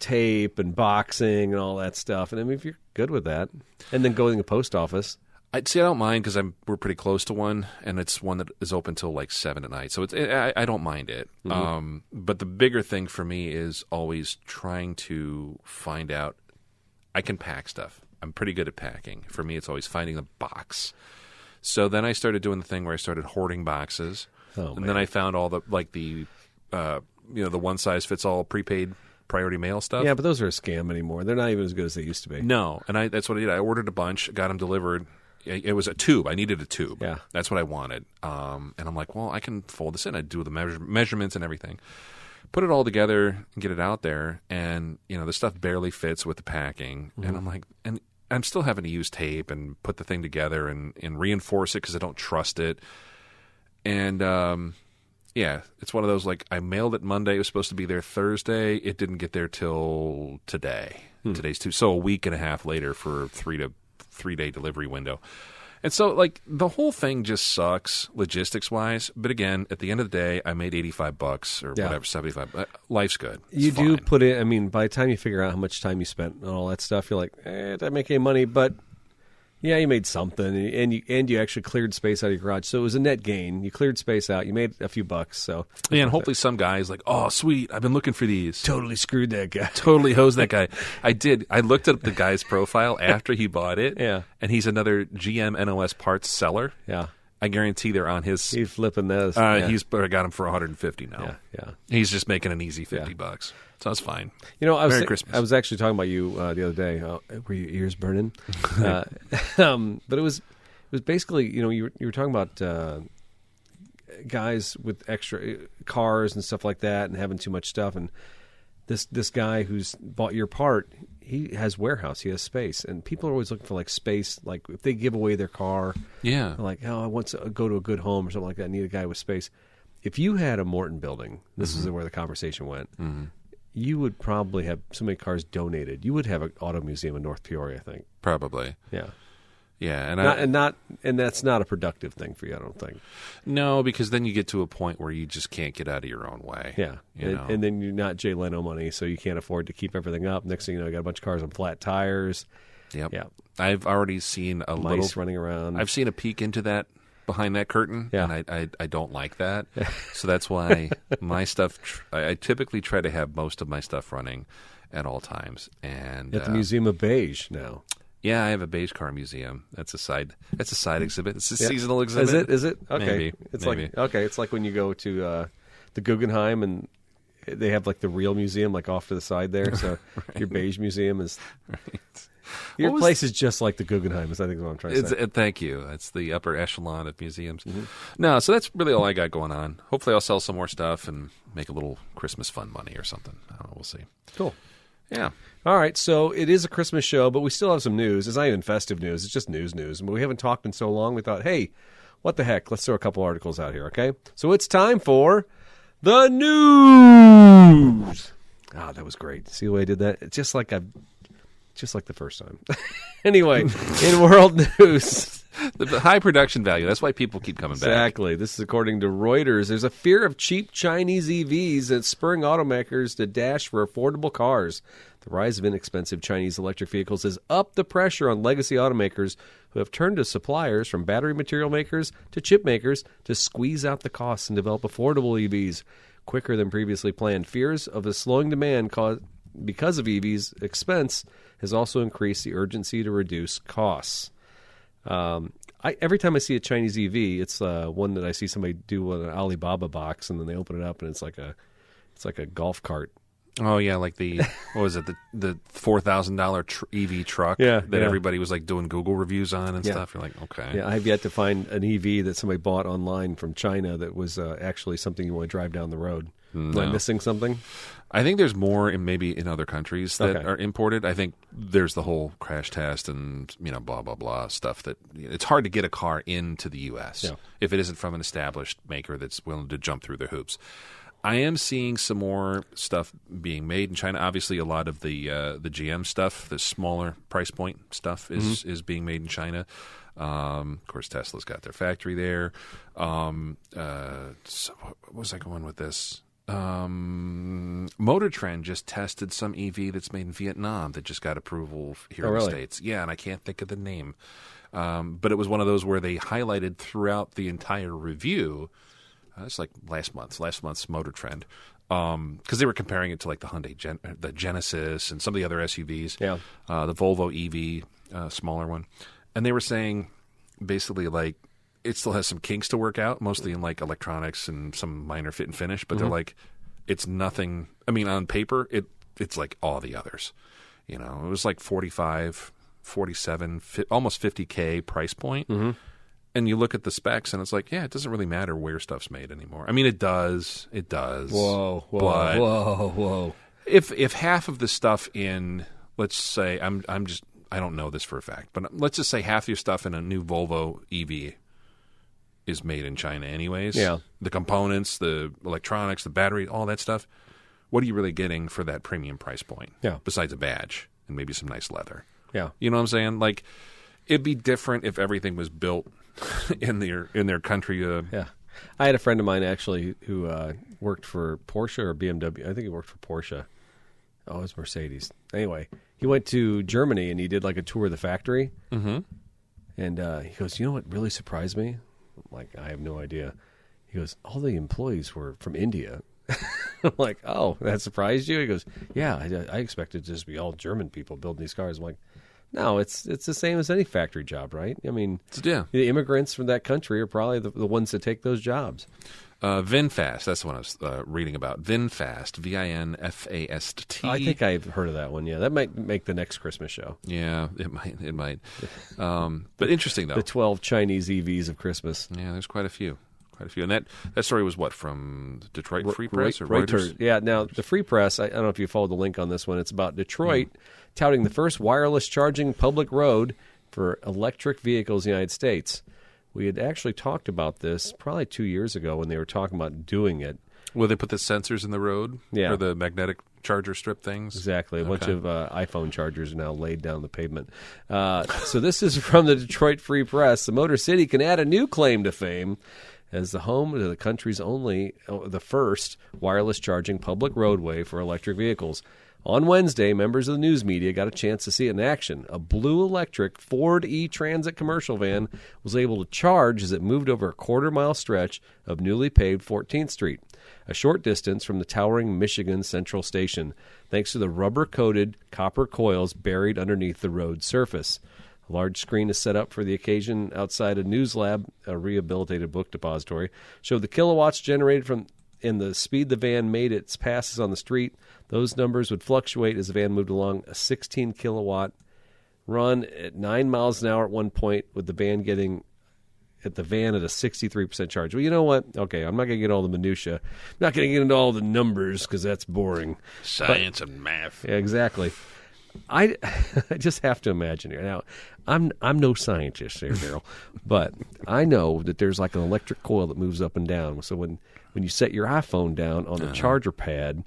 tape and boxing and all that stuff. And I mean, if you're good with that. And then going to the post office. I don't mind because we're pretty close to one, and it's one that is open till like 7 at night. So I don't mind it. Mm-hmm. But the bigger thing for me is always trying to find out. I can pack stuff. I'm pretty good at packing. For me, it's always finding the box. So then I started doing the thing where I started hoarding boxes, and then I found all the the one size fits all prepaid priority mail stuff. Yeah, but those are a scam anymore. They're not even as good as they used to be. No, and that's what I did. I ordered a bunch, got them delivered. It was a tube. I needed a tube. Yeah. That's what I wanted. And I'm like, well, I can fold this in. I do the measurements and everything. Put it all together and get it out there. And, the stuff barely fits with the packing. Mm-hmm. And I'm like, and I'm still having to use tape and put the thing together and reinforce it because I don't trust it. And, it's one of those, like, I mailed it Monday. It was supposed to be there Thursday. It didn't get there till today. Today's Tuesday. So a week and a half later for 3-day delivery window. And so, like, the whole thing just sucks logistics-wise. But again, at the end of the day, I made $85 or whatever, $75. Life's good. It's do fine. put it, I mean, by the time you figure out how much time you spent on all that stuff, you're like, did I make any money? But, yeah, you made something. And you actually cleared space out of your garage. So it was a net gain. You cleared space out. You made a few bucks. So yeah, and hopefully some guy's like, oh, sweet, I've been looking for these. Totally screwed that guy. Totally hosed that guy. I did. I looked up the guy's profile after he bought it. Yeah. And he's another GM NOS parts seller. Yeah. I guarantee they're on his. He's flipping those. He's got them for $150 now. Yeah. He's just making an ezy $50. So that's fine. Merry Christmas. I was actually talking about you the other day. Were your ears burning? But it was basically, you were talking about guys with extra cars and stuff like that and having too much stuff. And this guy who's bought your part, he has warehouse, he has space, and people are always looking for like space. Like if they give away their car, Yeah. like I want to go to a good home or something like that. I need a guy with space. If you had a Morton building, this is where the conversation went. You would probably have so many cars donated. You would have an auto museum in North Peoria, I think. Probably. Yeah. Yeah, And that's not a productive thing for you, I don't think. no, because then you get to a point where you just can't get out of your own way. Yeah, and then you're not Jay Leno money, so you can't afford to keep everything up. Next thing you know, you got a bunch of cars on flat tires. Yep. Yeah, I've already seen a mice little running around. I've seen a peek into that behind that curtain, Yeah. and I don't like that. So that's why my stuff. I typically try to have most of my stuff running at all times. And at the Museum of Beige now. yeah, I have a beige car museum. That's a side exhibit. It's a seasonal exhibit. Is it? Okay. Maybe. It's Maybe. like okay. It's like when you go to the Guggenheim and they have like the real museum like off to the side there. So your beige museum is. Your place is just like the Guggenheim, is I think is what I'm trying to say. Thank you. It's the upper echelon of museums. No, so that's really all I got going on. Hopefully I'll sell some more stuff and make a little Christmas fund money or something. I don't know. We'll see. Cool. Yeah. All right, so it is a Christmas show, but we still have some news. It's not even festive news. It's just news. But we haven't talked in so long, we thought, hey, what the heck? Let's throw a couple articles out here, okay? So it's time for the news. Ah, that was great. See the way I did that? It's just like the first time. Anyway, in world news. The high production value. That's why people keep coming back. Exactly. This is according to Reuters. There's a fear of cheap Chinese EVs that's spurring automakers to dash for affordable cars. The rise of inexpensive Chinese electric vehicles has upped the pressure on legacy automakers who have turned to suppliers from battery material makers to chip makers to squeeze out the costs and develop affordable EVs quicker than previously planned. Fears of a slowing demand because of EVs' expense has also increased the urgency to reduce costs. Every time I see a Chinese EV, it's one that I see somebody do with an Alibaba box, and then they open it up, and it's like a golf cart. Oh yeah, like the what was it, the $4,000 EV truck that everybody was like doing Google reviews on and stuff. You're like, okay. Yeah, I have yet to find an EV that somebody bought online from China that was actually something you want to drive down the road. No. Am I missing something? I think there's more maybe in other countries that are imported. I think there's the whole crash test and blah blah blah stuff that it's hard to get a car into the U.S. If it isn't from an established maker that's willing to jump through the hoops. I am seeing some more stuff being made in China. Obviously, a lot of the GM stuff, the smaller price point stuff, is being made in China. Of course, Tesla's got their factory there. So what was I going with this? Motor Trend just tested some EV that's made in Vietnam that just got approval here in the States. Yeah, and I can't think of the name. But it was one of those where they highlighted throughout the entire review. It's like last month's Motor Trend, because they were comparing it to like the Hyundai the Genesis and some of the other SUVs. Yeah, the Volvo EV, smaller one, and they were saying basically like it still has some kinks to work out, mostly in like electronics and some minor fit and finish. But they're like, it's nothing. I mean, on paper, it's like all the others. It was like 45, 47, almost 50K price point. And you look at the specs, and it's like, yeah, it doesn't really matter where stuff's made anymore. I mean, it does. It does. Whoa. If half of the stuff in, let's say, I don't know this for a fact, but let's just say half your stuff in a new Volvo EV is made in China anyways. Yeah. The components, the electronics, the battery, all that stuff. What are you really getting for that premium price point? Yeah. Besides a badge and maybe some nice leather. Yeah. You know what I'm saying? Like, it'd be different if everything was built in their country. Yeah, I had a friend of mine actually who worked for Porsche or BMW. I think he worked for Porsche. Oh, it was Mercedes. Anyway, he went to Germany and he did like a tour of the factory. And he goes, "You know what really surprised me?" I'm like, I have no idea. He goes, "All the employees were from India." I'm like, "Oh, that surprised you?" He goes, "Yeah, I expected it to just be all German people building these cars." I'm like, no, it's the same as any factory job, right? I mean, the immigrants from that country are probably the ones that take those jobs. VinFast, that's the one I was reading about. VinFast, VINFAST. I think I've heard of that one, yeah. That might make the next Christmas show. Yeah, it might. But interesting, though. The 12 Chinese EVs of Christmas. Yeah, there's quite a few. Quite a few. And that story was what, from Detroit Free Press or Reuters? Yeah, now the Free Press, I don't know if you followed the link on this one. It's about Detroit touting the first wireless charging public road for electric vehicles in the United States. We had actually talked about this probably 2 years ago when they were talking about doing it. Will they put the sensors in the road? Yeah. Or the magnetic charger strip things? Exactly. A bunch of iPhone chargers are now laid down the pavement. So this is from the Detroit Free Press. The Motor City can add a new claim to fame as the home to the country's the first wireless charging public roadway for electric vehicles. On Wednesday, members of the news media got a chance to see it in action. A blue electric Ford E-Transit commercial van was able to charge as it moved over a quarter-mile stretch of newly paved 14th Street, a short distance from the towering Michigan Central Station, thanks to the rubber-coated copper coils buried underneath the road surface. A large screen is set up for the occasion outside a news lab, a rehabilitated book depository, showed the kilowatts generated from and the speed the van made its passes on the street. Those numbers would fluctuate as the van moved along a 16-kilowatt run at 9 miles an hour at one point, with the van at a 63% charge. Well, you know what? Okay, I'm not going to get all the minutia. I'm not going to get into all the numbers because that's boring. Science and math. Yeah, exactly. I just have to imagine here. Now, I'm no scientist here, Daryl, but I know that there's like an electric coil that moves up and down. So when you set your iPhone down on the charger pad,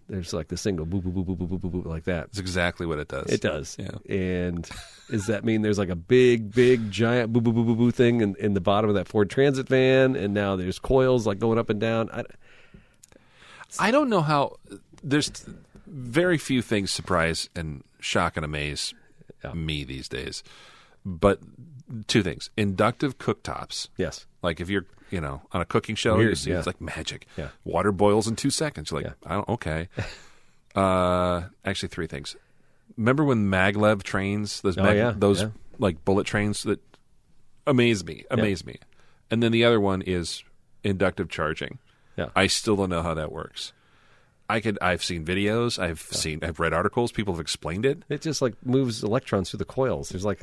there's like this thing go boop, boop, boop, boop, boop, boop, boop, like that. That's exactly what it does. It does. Yeah. And does that mean there's like a big, giant boop, boop, boop, boop, boop thing in the bottom of that Ford Transit van, and now there's coils like going up and down? I don't know how. There's very few things surprise and shock and amaze me these days. But two things. Inductive cooktops. Yes. Like if you're, on a cooking show, you see it's like magic. Yeah. Water boils in 2 seconds. You're like, okay. Actually, three things. Remember when maglev trains, those like bullet trains that amaze me. And then the other one is inductive charging. Yeah. I still don't know how that works. I've seen videos. I've read articles. People have explained it. It just like moves electrons through the coils. There's like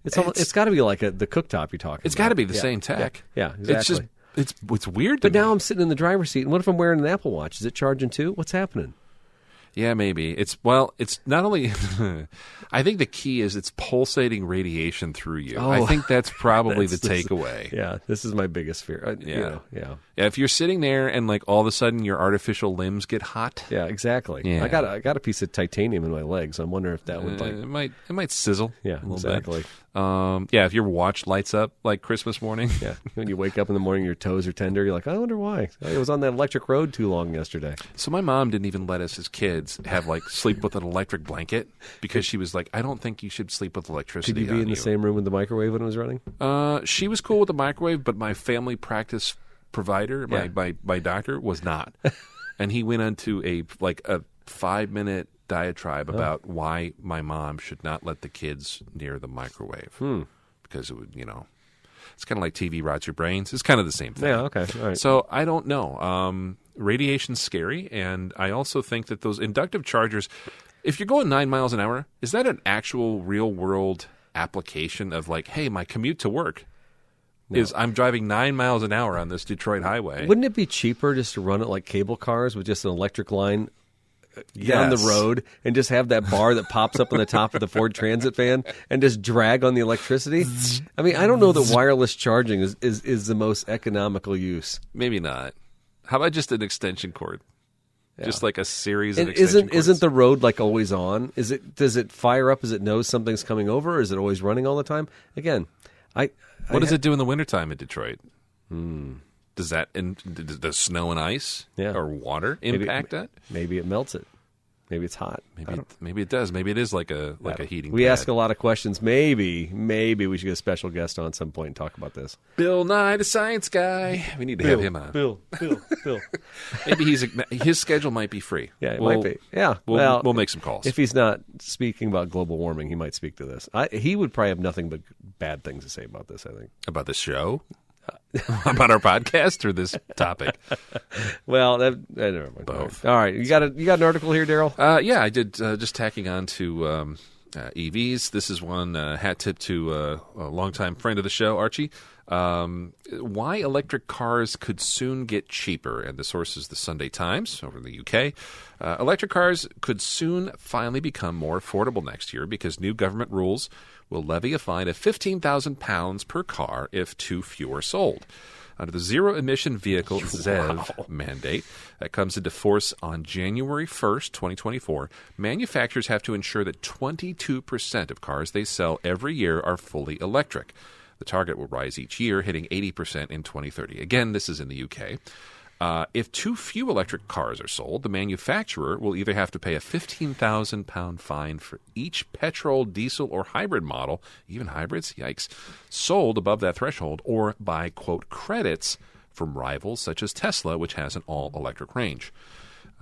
it's got to be like the cooktop you're talking about. It's got to be the same tech. Yeah, exactly. It's weird. But now I'm sitting in the driver's seat, and what if I'm wearing an Apple Watch? Is it charging too? What's happening? Yeah, maybe. It's not only I think the key is it's pulsating radiation through you. Oh, I think that's probably the takeaway. Yeah, this is my biggest fear. Yeah. Yeah, if you're sitting there and like all of a sudden your artificial limbs get hot. Yeah, exactly. Yeah. I got a piece of titanium in my legs. I'm wondering if that would like it might sizzle. Yeah, a little exactly. bit. If your watch lights up like Christmas morning. Yeah, when you wake up in the morning, your toes are tender. You're like, I wonder why. I was on that electric road too long yesterday. So my mom didn't even let us as kids have like sleep with an electric blanket because she was like, I don't think you should sleep with electricity. Could you be in the same room with the microwave when it was running? She was cool with the microwave, but my family practice provider, my doctor, was not. And he went into a 5-minute diatribe about why my mom should not let the kids near the microwave. Because it would, it's kind of like TV rots your brains. It's kind of the same thing. Yeah, okay. All right. So I don't know. Radiation's scary, and I also think that those inductive chargers, if you're going 9 miles an hour, is that an actual real-world application of like, hey, my commute to work is I'm driving 9 miles an hour on this Detroit highway? Wouldn't it be cheaper just to run it like cable cars with just an electric line down the road and just have that bar that pops up on the top of the Ford Transit van and just drag on the electricity? I mean, I don't know that wireless charging is the most economical use. Maybe not. How about just an extension cord? Yeah. Just like a series of extension cords. Isn't the road like always on? Does it fire up as it knows something's coming over, or is it always running all the time? Again, what does it do in the wintertime in Detroit? Does does snow and ice or water impact that? Maybe it melts it. Maybe it's hot. Maybe it does. Maybe it is like a heating We pad. ask a lot of questions. Maybe we should get a special guest on some point and talk about this. Bill Nye, the science guy. We need to have him on. Bill. Maybe his schedule might be free. Yeah, it might be. Yeah. We'll make some calls. If he's not speaking about global warming, he might speak to this. He would probably have nothing but bad things to say about this, I think. About this show? About our podcast or this topic? Well, never mind. Both. All right. You got an article here, Daryl? Yeah, I did. Just tacking on to EVs. This is one hat tip to a longtime friend of the show, Archie. Why electric cars could soon get cheaper. And the source is the Sunday Times over in the UK. Electric cars could soon finally become more affordable next year because new government rules will levy a fine of £15,000 per car if too few are sold. Under the zero-emission vehicle ZEV mandate that comes into force on January 1st, 2024, manufacturers have to ensure that 22% of cars they sell every year are fully electric. The target will rise each year, hitting 80% in 2030. Again, this is in the UK. If too few electric cars are sold, the manufacturer will either have to pay a £15,000 fine for each petrol, diesel, or hybrid model, even hybrids, yikes, sold above that threshold, or buy, quote, credits from rivals such as Tesla, which has an all-electric range.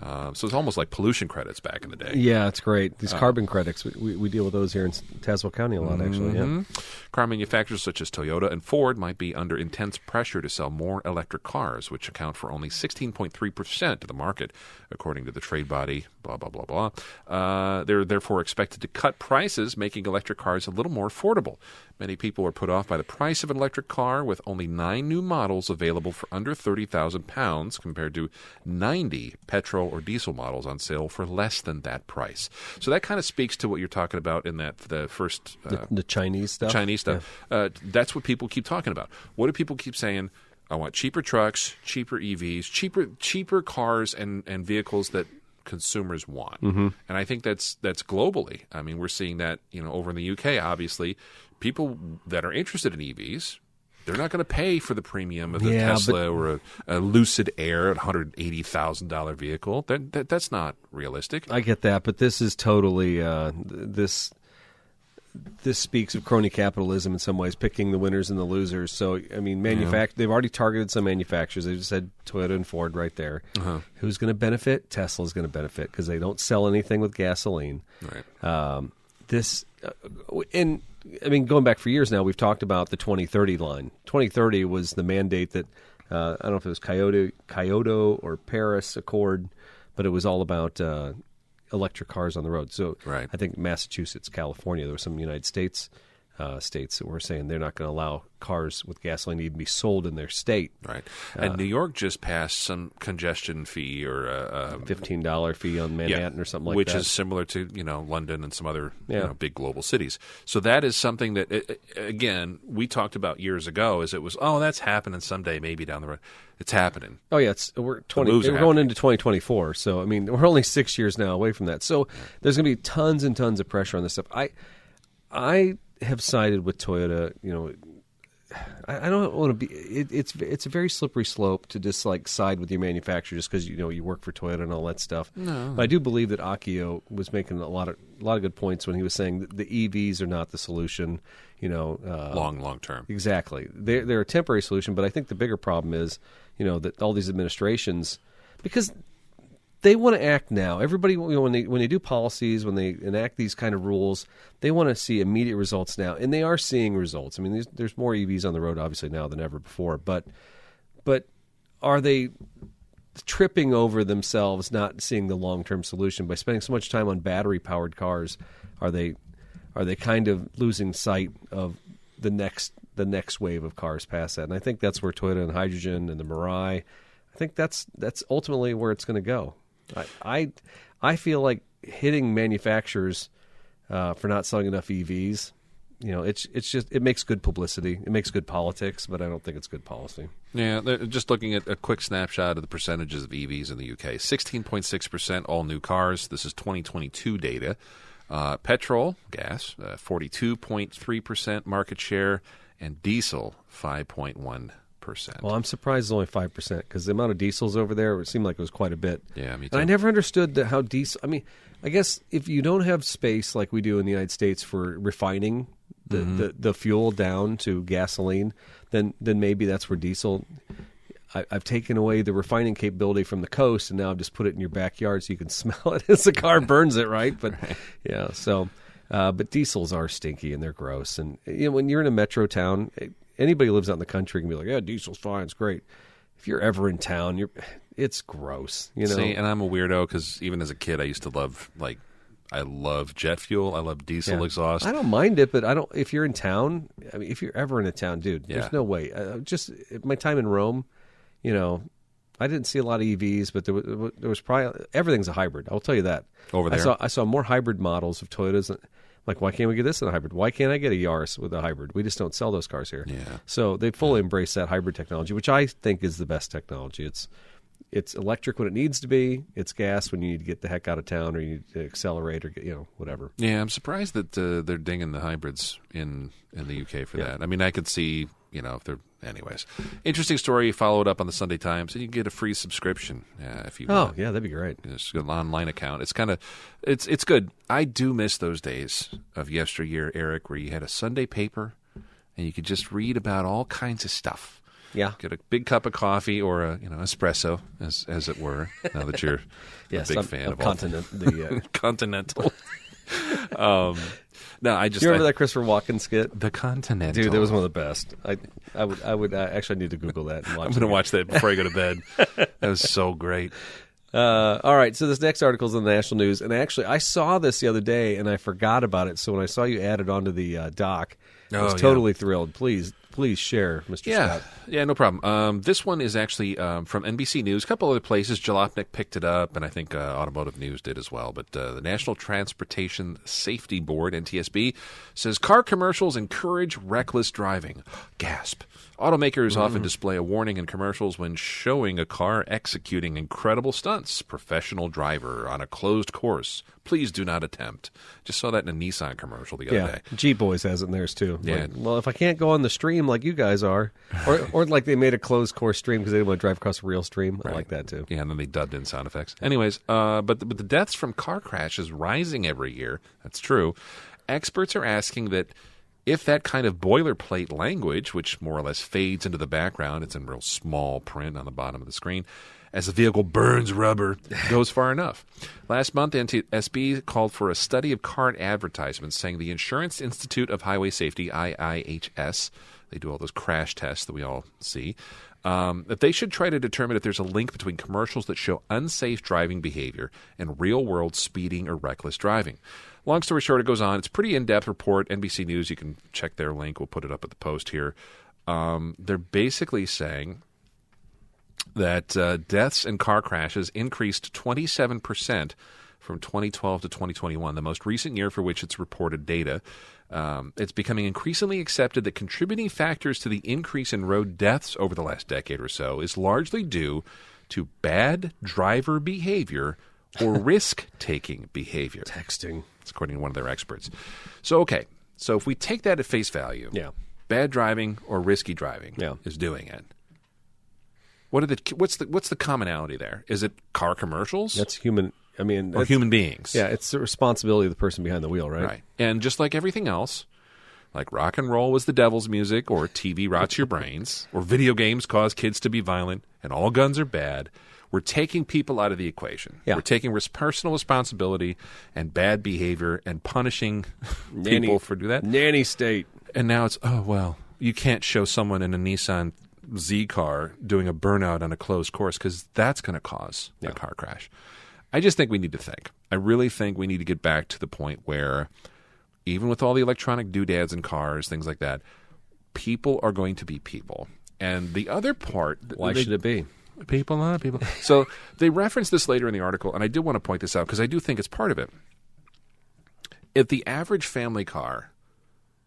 So it's almost like pollution credits back in the day. Yeah, it's great. These carbon credits, we deal with those here in Tazewell County a lot, actually. Yeah. Car manufacturers such as Toyota and Ford might be under intense pressure to sell more electric cars, which account for only 16.3% of the market, according to the trade body, blah, blah, blah, blah. They're therefore expected to cut prices, making electric cars a little more affordable. Many people are put off by the price of an electric car, with only 9 new models available for under £30,000 compared to 90 petrol or diesel models on sale for less than that price. So that kind of speaks to what you're talking about in that the first the Chinese stuff. Yeah. That's what people keep talking about. What do people keep saying? I want cheaper trucks, cheaper EVs, cheaper cars and vehicles that consumers want. And I think that's globally. I mean, we're seeing that over in the UK. Obviously, people that are interested in EVs, they're not going to pay for the premium of the Tesla or a Lucid Air, a $180,000 vehicle. That's not realistic. I get that, but this is totally this speaks of crony capitalism in some ways, picking the winners and the losers. So, I mean, they've already targeted some manufacturers. They just said Toyota and Ford right there. Who's going to benefit? Tesla's going to benefit because they don't sell anything with gasoline. Right. Going back for years now, we've talked about the 2030 line. 2030 was the mandate that, I don't know if it was Kyoto or Paris Accord, but it was all about electric cars on the road. So right. I think Massachusetts, California, there were some United States states that were saying they're not going to allow cars with gasoline to even be sold in their state. Right. And New York just passed some congestion fee or a $15 fee on Manhattan or something like which that. Which is similar to, London and some other big global cities. So that is something that, again, we talked about years ago as it was, that's happening someday, maybe down the road. It's happening. Oh, yeah. We're going into 2024. So, I mean, we're only 6 years now away from that. So there's going to be tons and tons of pressure on this stuff. I have sided with Toyota. I don't want to be. It's a very slippery slope to just side with your manufacturer just because you work for Toyota and all that stuff. No. But I do believe that Akio was making a lot of good points when he was saying that the EVs are not the solution. Long term. Exactly, they're a temporary solution. But I think the bigger problem is that all these administrations, because they want to act now. Everybody, when they do policies, when they enact these kind of rules, they want to see immediate results now, and they are seeing results. I mean, there's more EVs on the road, obviously, now than ever before. But are they tripping over themselves, not seeing the long-term solution by spending so much time on battery-powered cars? Are they kind of losing sight of the next wave of cars past that? And I think that's where Toyota and hydrogen and the Mirai, I think that's ultimately where it's going to go. I feel like hitting manufacturers for not selling enough EVs, it makes good publicity, it makes good politics, but I don't think it's good policy. Yeah, just looking at a quick snapshot of the percentages of EVs in the UK: 16.6% all new cars. This is 2022 data. Petrol, gas, 42.3% market share, and diesel 5.1%. Well, I'm surprised it's only 5% because the amount of diesels over there, it seemed like it was quite a bit. Yeah, me too. And I never understood how diesel. I mean, I guess if you don't have space like we do in the United States for refining the fuel down to gasoline, then maybe that's where diesel. I've taken away the refining capability from the coast, and now I've just put it in your backyard so you can smell it as the car burns it, right? But yeah, so but diesels are stinky and they're gross, and when you're in a metro town. Anybody who lives out in the country can be like, yeah, diesel's fine, it's great. If you're ever in town, it's gross. See, and I'm a weirdo because even as a kid, I used to love I love jet fuel. I love diesel exhaust. I don't mind it, but I don't. If you're in town, I mean, if you're ever in a town, dude, there's no way. Just my time in Rome, I didn't see a lot of EVs, but there was probably everything's a hybrid. I'll tell you that. Over there, I saw more hybrid models of Toyotas. Like, why can't we get this in a hybrid? Why can't I get a Yaris with a hybrid? We just don't sell those cars here. Yeah. So they fully embrace that hybrid technology, which I think is the best technology. It's electric when it needs to be. It's gas when you need to get the heck out of town or you need to accelerate or get, whatever. Yeah, I'm surprised that they're dinging the hybrids in the UK for that. I mean, I could see, if they're... Anyways, interesting story. Follow it up on the Sunday Times, and you can get a free subscription if you want. Oh, yeah, that'd be great. It's an online account. It's kind of, it's good. I do miss those days of yesteryear, Eric, where you had a Sunday paper, and you could just read about all kinds of stuff. Yeah. Get a big cup of coffee or a espresso, as it were. Now that you're a big fan of Continental. No, I just... You remember that Christopher Walken skit? The Continental. Dude, that was one of the best. I would actually need to Google that and watch I'm going to watch that before I go to bed. That was so great. All right, so this next article is in the national news, and actually I saw this the other day, and I forgot about it, so when I saw you add it onto the doc, I was totally thrilled. Please share, Mr. Scott. Yeah, no problem. This one is actually from NBC News. A couple other places. Jalopnik picked it up, and I think Automotive News did as well. But the National Transportation Safety Board, NTSB, says car commercials encourage reckless driving. Gasp. Automakers often display a warning in commercials when showing a car executing incredible stunts. Professional driver on a closed course. Please do not attempt. Just saw that in a Nissan commercial the other day. Jeep always has it in theirs too. Yeah. Like, well, if I can't go on the stream like you guys are, or like they made a closed course stream because they didn't want to drive across a real stream. Right. I like that too. Yeah, and then they dubbed in sound effects. Anyways, but the deaths from car crashes rising every year. That's true. Experts are asking that if that kind of boilerplate language, which more or less fades into the background, it's in real small print on the bottom of the screen, as the vehicle burns rubber, goes far enough. Last month, NTSB called for a study of car advertisements, saying the Insurance Institute of Highway Safety, IIHS, they do all those crash tests that we all see, that they should try to determine if there's a link between commercials that show unsafe driving behavior and real-world speeding or reckless driving. Long story short, it goes on. It's a pretty in-depth report. NBC News, you can check their link. We'll put it up at the post here. They're basically saying that deaths in car crashes increased 27% from 2012 to 2021, the most recent year for which it's reported data. It's becoming increasingly accepted that contributing factors to the increase in road deaths over the last decade or so is largely due to bad driver behavior or risk-taking behavior. Texting. That's according to one of their experts. So if we take that at face value, bad driving or risky driving is doing it. What's the commonality there? Is it car commercials? That's human. I mean, or human beings. Yeah, it's the responsibility of the person behind the wheel, right? Right. And just like everything else, like rock and roll was the devil's music, or TV rots your brains, or video games cause kids to be violent, and all guns are bad, we're taking people out of the equation. Yeah. We're taking personal responsibility and bad behavior and punishing people for doing that. Nanny state. And now it's, you can't show someone in a Nissan Z car doing a burnout on a closed course because that's going to cause a car crash. I just think we need to think. I really think we need to get back to the point where, even with all the electronic doodads in cars, things like that, people are going to be people. And the other part... Why should it be? People are people. So they reference this later in the article, and I do want to point this out because I do think it's part of it. If the average family car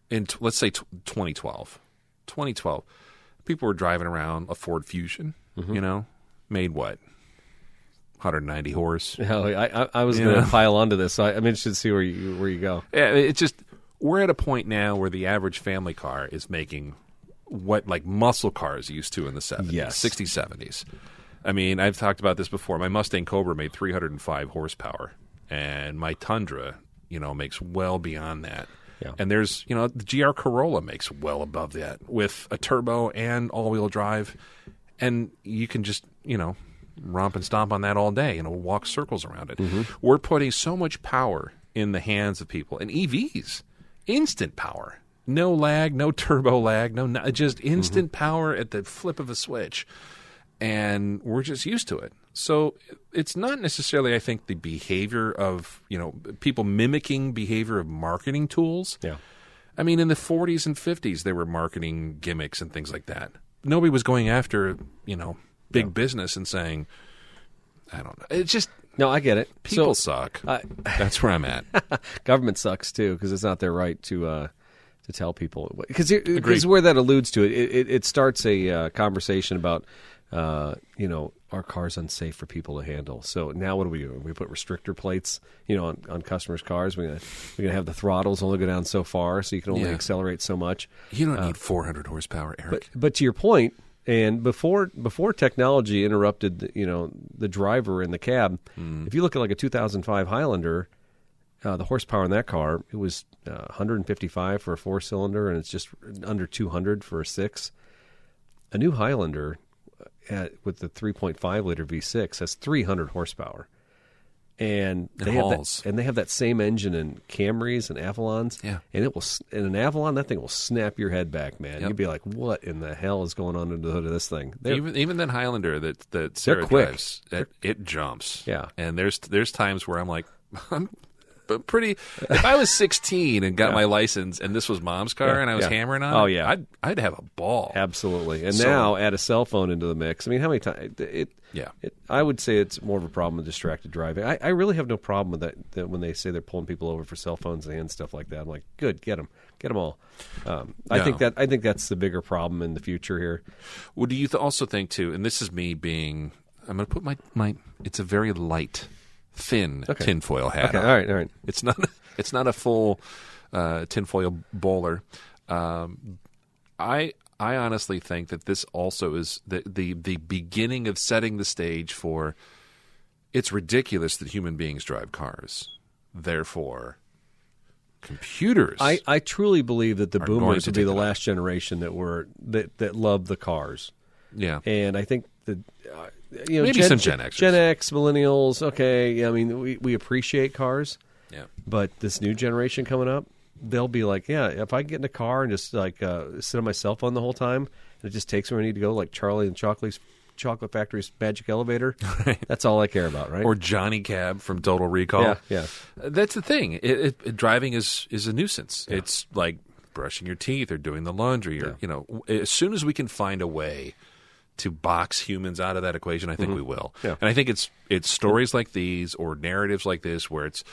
in, let's say, 2012, people were driving around a Ford Fusion, made what? 190 horse. I was going to pile onto this, so I'm interested to see where you go. Yeah, it's just we're at a point now where the average family car is making what like muscle cars used to in the 70s, 60s, 70s. I mean, I've talked about this before. My Mustang Cobra made 305 horsepower, and my Tundra, makes well beyond that. Yeah. And there's, the GR Corolla makes well above that with a turbo and all-wheel drive, and you can just, romp and stomp on that all day and walk circles around it. Mm-hmm. We're putting so much power in the hands of people. And EVs, instant power. No lag, no turbo lag, just instant power at the flip of a switch. And we're just used to it. So it's not necessarily, I think, the behavior of, people mimicking behavior of marketing tools. Yeah. I mean, in the 40s and 50s, there were marketing gimmicks and things like that. Nobody was going after, big business and saying, I don't know. It's just... No, I get it. People suck. That's where I'm at. Government sucks, too, because it's not their right to tell people. Because where that alludes to it starts a conversation about, are cars unsafe for people to handle? So now what do? We put restrictor plates, on customers' cars. We're gonna have the throttles only go down so far, so you can only accelerate so much. You don't need 400 horsepower, Eric. But to your point, and before technology interrupted, the driver in the cab, if you look at like a 2005 Highlander, the horsepower in that car, it was 155 for a 4-cylinder, and it's just under 200 for a 6. A new Highlander with the 3.5-liter V6 has 300 horsepower. And they have that same engine in Camrys and Avalons. Yeah. And in an Avalon, that thing will snap your head back, man. Yep. You'd be like, what in the hell is going on under the hood of this thing? Even that Highlander that Sarah drives, it jumps. Yeah. And there's times where I'm like, but pretty. If I was 16 and got my license and this was Mom's car and I was hammering on it, I'd have a ball. Absolutely. And now add a cell phone into the mix. I mean, how many times? I would say it's more of a problem with distracted driving. I really have no problem with that when they say they're pulling people over for cell phones and stuff like that. I'm like, good, get them all. I think that's the bigger problem in the future here. Well, do you also think too? And this is me being. I'm going to put my. It's a very light. Thin tinfoil hat. Okay, all right. It's not a full tinfoil bowler. I honestly think that this also is the beginning of setting the stage for. It's ridiculous that human beings drive cars. Therefore, computers. I truly believe that the boomers will be the last generation that love the cars. Yeah, and I think that. Maybe some Gen Xers. Gen X, millennials, okay. I mean, we appreciate cars. Yeah. But this new generation coming up, they'll be like, yeah, if I get in a car and just like sit on my cell phone the whole time, and it just takes me where I need to go, like Charlie and Chocolate Factory's magic elevator, that's all I care about, right? Or Johnny Cab from Total Recall. Yeah. That's the thing. Driving is a nuisance. Yeah. It's like brushing your teeth or doing the laundry or, as soon as we can find a way to box humans out of that equation, I think we will. Yeah. And I think it's stories like these or narratives like this where it's,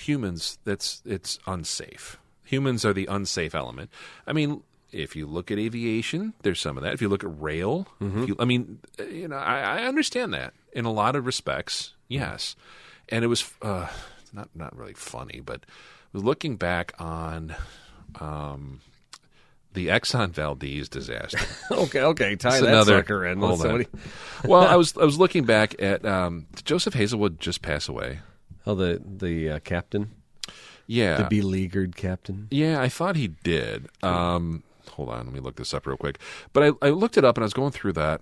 humans, it's unsafe. Humans are the unsafe element. I mean, if you look at aviation, there's some of that. If you look at rail, I understand that in a lot of respects, yes. And it was not really funny, but looking back on the Exxon Valdez disaster. Okay, tie that sucker in. Hold on. Well, I was looking back at did Joseph Hazelwood just pass away? Oh, the captain. Yeah, the beleaguered captain. Yeah, I thought he did. Hold on, let me look this up real quick. But I looked it up and I was going through that.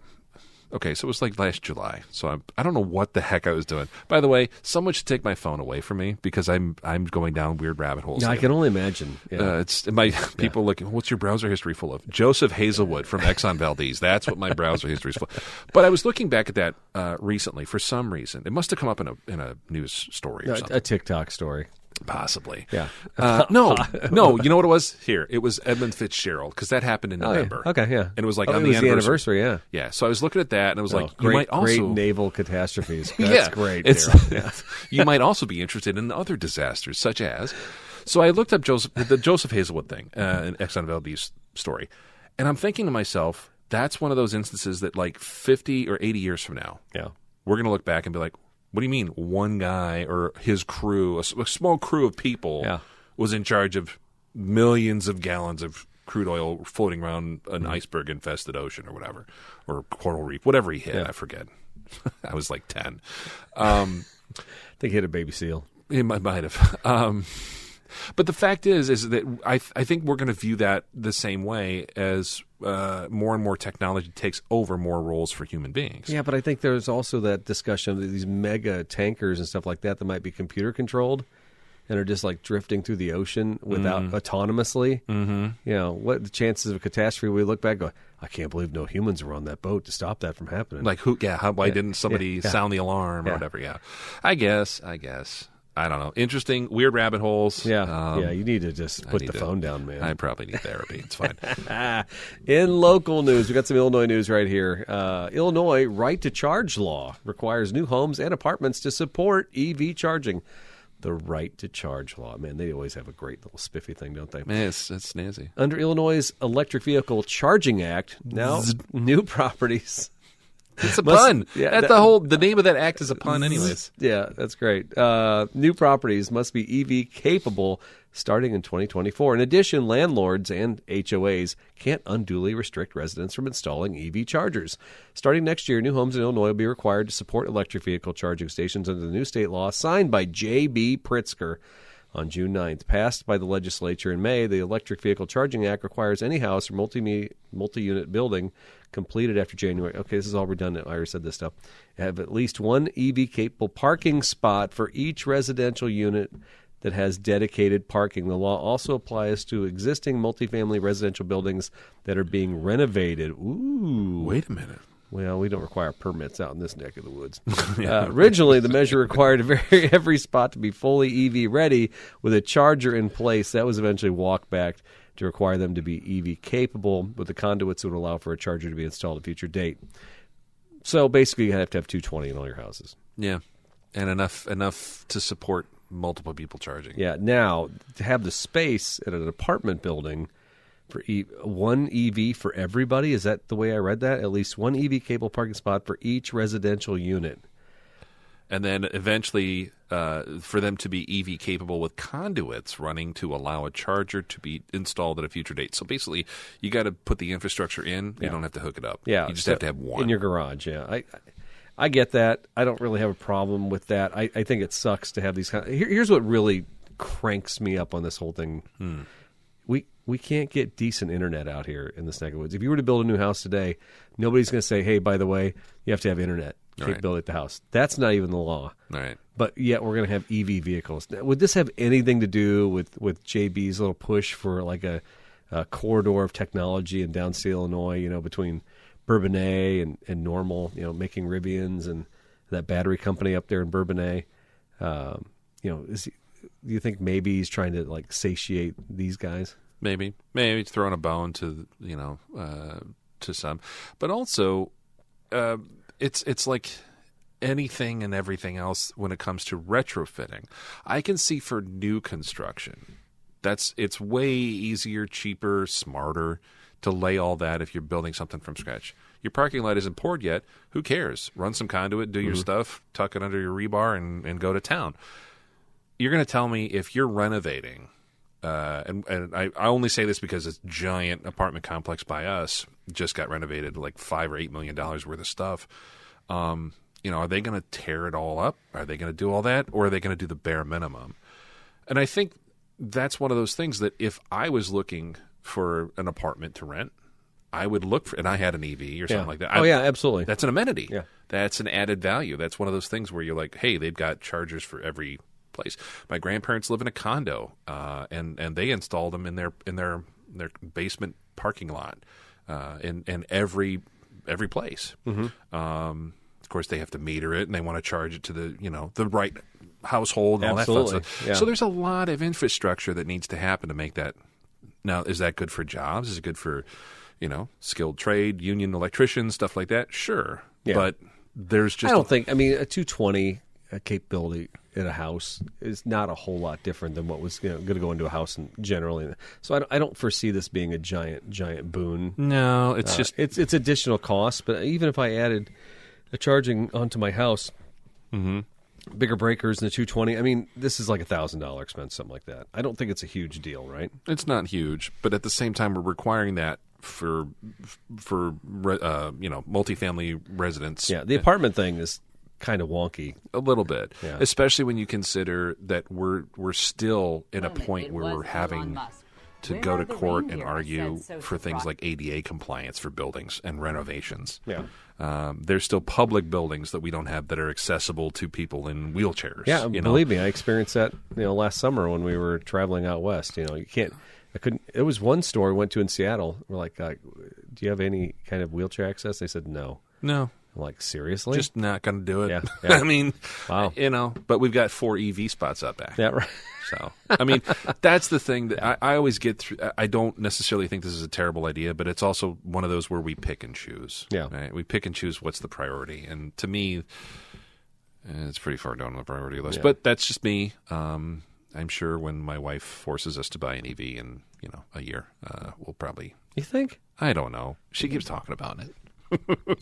Okay, so it was like last July. So I don't know what the heck I was doing. By the way, someone should take my phone away from me because I'm going down weird rabbit holes. Yeah, I can only imagine. Yeah. People looking. What's your browser history full of? Joseph Hazelwood from Exxon Valdez. That's what my browser history is full. But I was looking back at that recently for some reason. It must have come up in a news story or something. A TikTok story. Possibly. Yeah. No. You know what it was? Here. It was Edmund Fitzgerald because that happened in November. Yeah. Okay, yeah. And it was like on the anniversary, yeah. Yeah. So I was looking at that and I was like, great, you might also... great naval catastrophes. That's great. You might also be interested in other disasters such as... So I looked up the Joseph Hazelwood thing, in Exxon Valdez story. And I'm thinking to myself, that's one of those instances that like 50 or 80 years from now, we're going to look back and be like, what do you mean one guy or his crew, a small crew of people, was in charge of millions of gallons of crude oil floating around an iceberg-infested ocean or whatever, or coral reef, whatever he hit, I forget. I was like 10. I think he hit a baby seal. He might have. But the fact is that I think we're going to view that the same way as more and more technology takes over more roles for human beings. Yeah, but I think there's also that discussion of these mega tankers and stuff like that might be computer controlled. and are just like drifting through the ocean without autonomously. What the chances of a catastrophe? We look back and go, I can't believe no humans were on that boat to stop that from happening. Like who? Yeah. Why didn't somebody sound the alarm or whatever? Yeah. I guess. I don't know. Interesting, weird rabbit holes. Yeah, you need to just put the phone down, man. I probably need therapy. It's fine. In local news, we got some Illinois news right here. Illinois right to charge law requires new homes and apartments to support EV charging. The right to charge law. Man, they always have a great little spiffy thing, don't they? Man, it's snazzy. Under Illinois' Electric Charging Act, now new properties... It's a pun. Yeah, the name of that act is a pun anyways. Yeah, that's great. New properties must be EV capable starting in 2024. In addition, landlords and HOAs can't unduly restrict residents from installing EV chargers. Starting next year, new homes in Illinois will be required to support electric vehicle charging stations under the new state law signed by J.B. Pritzker on June 9th. Passed by the legislature in May, the Electric Vehicle Charging Act requires any house or multi-unit building completed after January. Okay, this is all redundant. I already said this stuff. Have at least one EV-capable parking spot for each residential unit that has dedicated parking. The law also applies to existing multifamily residential buildings that are being renovated. Ooh. Wait a minute. Well, we don't require permits out in this neck of the woods. Originally, the measure required every spot to be fully EV ready with a charger in place. That was eventually walked back to require them to be EV capable with the conduits that would allow for a charger to be installed at a future date. So basically, you have to have 220 in all your houses. Yeah, and enough to support multiple people charging. Yeah. Now, to have the space at an apartment building for one EV for everybody, is that the way I read that? At least one EV capable parking spot for each residential unit. And then eventually for them to be EV capable with conduits running to allow a charger to be installed at a future date. So basically, you got to put the infrastructure in. You don't have to hook it up. Yeah, you just have to have one. In your garage, yeah. I get that. I don't really have a problem with that. I think it sucks to have these kind of... Here's what really cranks me up on this whole thing. We can't get decent internet out here in this neck of the woods. If you were to build a new house today, nobody's going to say, hey, by the way, you have to have internet capability at the house. That's not even the law. Right. But yet we're going to have EV vehicles. Now, would this have anything to do with JB's little push for like a corridor of technology in downstate Illinois, between Bourbonnais and Normal, making Rivians and that battery company up there in Bourbonnais? Do you think maybe he's trying to like satiate these guys? Maybe it's throwing a bone to to some, but also it's like anything and everything else when it comes to retrofitting. I can see for new construction, it's way easier, cheaper, smarter to lay all that if you're building something from scratch. Your parking lot isn't poured yet. Who cares? Run some conduit, do your stuff, tuck it under your rebar, and go to town. You're going to tell me if you're renovating. And I only say this because this giant apartment complex by us just got renovated, like $5 or $8 million worth of stuff. Are they going to tear it all up? Are they going to do all that? Or are they going to do the bare minimum? And I think that's one of those things that if I was looking for an apartment to rent, I would look for, and I had an EV or something like that. Absolutely. That's an amenity. Yeah. That's an added value. That's one of those things where you're like, hey, they've got chargers for every place. My grandparents live in a condo, and they installed them in their basement parking lot, in every place. Of course, they have to meter it, and they want to charge it to the right household and all that fun stuff. Yeah. So there's a lot of infrastructure that needs to happen to make that. Now, is that good for jobs? Is it good for skilled trade, union electricians, stuff like that? Sure, but there's just I don't think. I mean, a 220 capability in a house is not a whole lot different than what was going to go into a house generally. So I don't foresee this being a giant boon. No, it's just it's additional cost. But even if I added a charging onto my house, bigger breakers than the 220, I mean, this is like $1,000 expense, something like that. I don't think it's a huge deal, right? It's not huge, but at the same time, we're requiring that for multifamily residents. Yeah, the apartment thing is kind of wonky a little bit, especially when you consider that we're still in a point where we're having to go to court and argue for things like ADA compliance for buildings and renovations. Yeah. There's still public buildings that we don't have that are accessible to people in wheelchairs. Yeah, believe me, I experienced that last summer when we were traveling out west. You can't. I couldn't. It was one store we went to in Seattle. We're like, do you have any kind of wheelchair access? They said no. No. I'm like, seriously? Just not going to do it. Yeah. I mean, wow. But we've got 4 EV spots out back. Yeah, right. So, I mean, that's the thing that I always get through. I don't necessarily think this is a terrible idea, but it's also one of those where we pick and choose. Yeah. Right? We pick and choose what's the priority. And to me, it's pretty far down on the priority list. Yeah. But that's just me. I'm sure when my wife forces us to buy an EV in, a year, we'll probably... You think? I don't know. She keeps talking about it.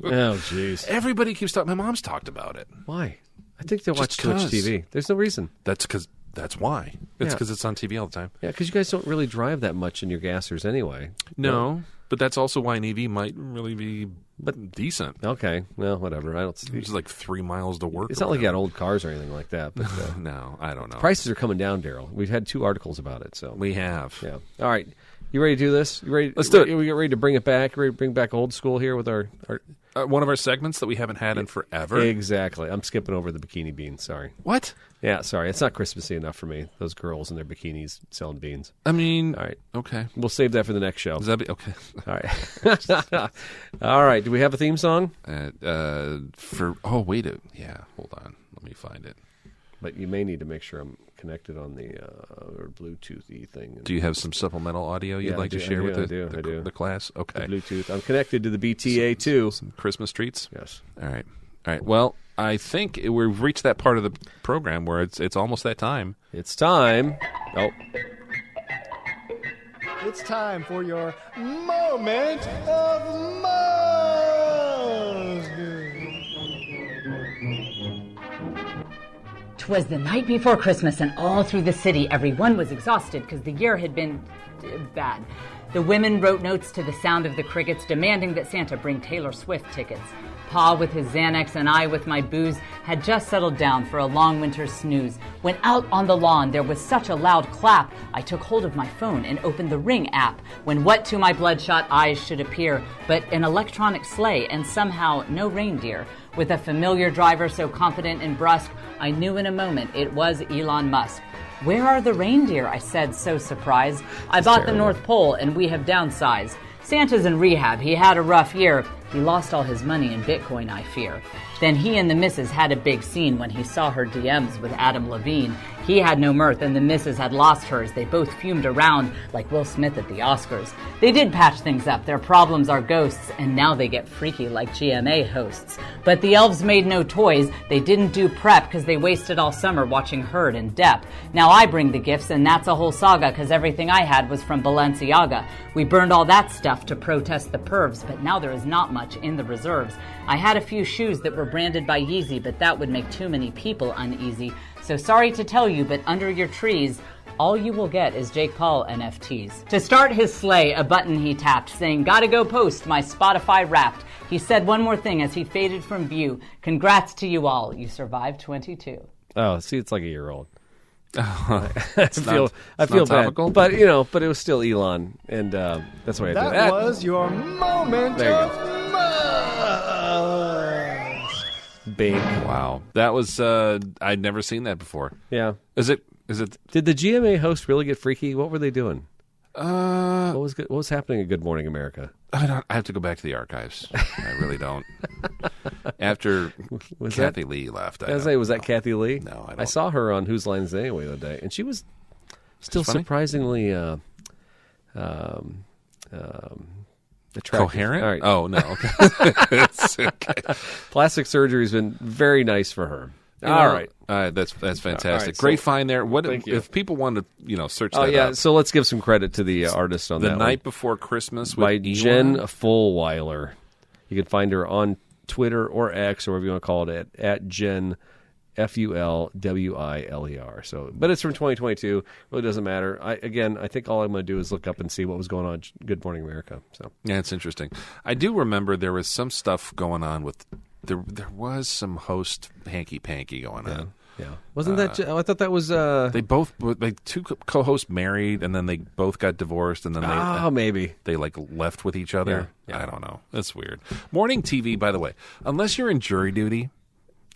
Oh, jeez. Everybody keeps talking. My mom's talked about it. Why? I think they watch Just too much 'cause. TV. There's no reason. That's why. It's Yeah. because it's on TV all the time. Yeah, because you guys don't really drive that much in your gassers anyway. No, but that's also why an EV might really be decent. Okay, well, whatever. I don't. It's like 3 miles to work. It's not like you got old cars or anything like that. But No, I don't know. prices are coming down, Daryl. We've had 2 articles about it. So We have. yeah. All right, you ready to do this? You ready? Let's do it. We get ready to bring it back. Ready to bring back old school here with our One of our segments that we haven't had in forever. Exactly. I'm skipping over the bikini beans. Sorry. What? Yeah, sorry. It's not Christmassy enough for me. Those girls in their bikinis selling beans. I mean, All right. okay. We'll save that for the next show. Does that be okay? All right. All right. Do we have a theme song? Yeah, hold on. Let me find it. But you may need to make sure I'm connected on the Bluetoothy thing. Do you have some supplemental audio you'd Yeah, like I to do, share I with do, I do. the class? Okay. The Bluetooth. I'm connected to the BTA too. Some Christmas treats? Yes. All right. Well, I think we've reached that part of the program where it's almost that time. It's time. Oh, It's time for your moment of most. 'Twas the night before Christmas, and all through the city, everyone was exhausted because the year had been bad. The women wrote notes to the sound of the crickets demanding that Santa bring Taylor Swift tickets. Pa with his Xanax and I with my booze had just settled down for a long winter's snooze. When out on the lawn there was such a loud clap, I took hold of my phone and opened the Ring app, when what to my bloodshot eyes should appear but an electronic sleigh and somehow no reindeer. With a familiar driver so confident and brusque, I knew in a moment it was Elon Musk. "Where are the reindeer?" I said, so surprised. "I bought the North Pole and we have downsized." Santa's in rehab. He had a rough year. He lost all his money in Bitcoin, I fear. Then he and the missus had a big scene when he saw her DMs with Adam Levine. He had no mirth and the missus had lost hers. They both fumed around like Will Smith at the Oscars. They did patch things up. Their problems are ghosts, and now they get freaky like GMA hosts. But the elves made no toys. They didn't do prep because they wasted all summer watching Herd and Depp. Now I bring the gifts, and that's a whole saga because everything I had was from Balenciaga. We burned all that stuff to protest the pervs, but now there is not much in the reserves. I had a few shoes that were branded by Yeezy, but that would make too many people uneasy. So sorry to tell you, but under your trees, all you will get is Jake Paul NFTs. To start his sleigh, a button he tapped, saying, "Gotta go post my Spotify Wrapped." He said one more thing as he faded from view. "Congrats to you all. You survived 22. oh, see, it's like a year old. Oh, I feel bad, topical? but it was still Elon, and that's why I did That that. was your moment There you of go. most. Big. wow. That was I'd never seen that before. Yeah. Is it Did the GMA host really get freaky? What were they doing? uh What was happening at Good Morning America? I have to go back to the archives. I really don't. After Was Kathy Lee left. I was say, was that Kathy Lee? No, I I don't. saw her on Whose Line Is It Anyway the other day, and she was still funny? surprisingly attractive. Coherent? All right. Oh, no. Okay. It's okay. Plastic surgery's been very nice for her. All right. That's fantastic. All right, so- Great find there. What Thank you. if people want to search Oh that yeah. up? So let's give some credit to the artist on The that Night one. Before Christmas By with Jen Elon? Fulwiler. You can find her on Twitter or X or whatever you want to call it at Jen Fulwiler. So, but it's from 2022. Really doesn't matter. I think all I'm going to do is look up and see what was going on at Good Morning America. So Yeah, it's interesting. I do remember there was some stuff going on with there was some host hanky panky going on. Yeah. Wasn't that? I thought that was. They both, like, two co-hosts married, and then they both got divorced, and then they maybe they like left with each other. Yeah. I don't know. That's weird. Morning TV, by the way, unless you're in jury duty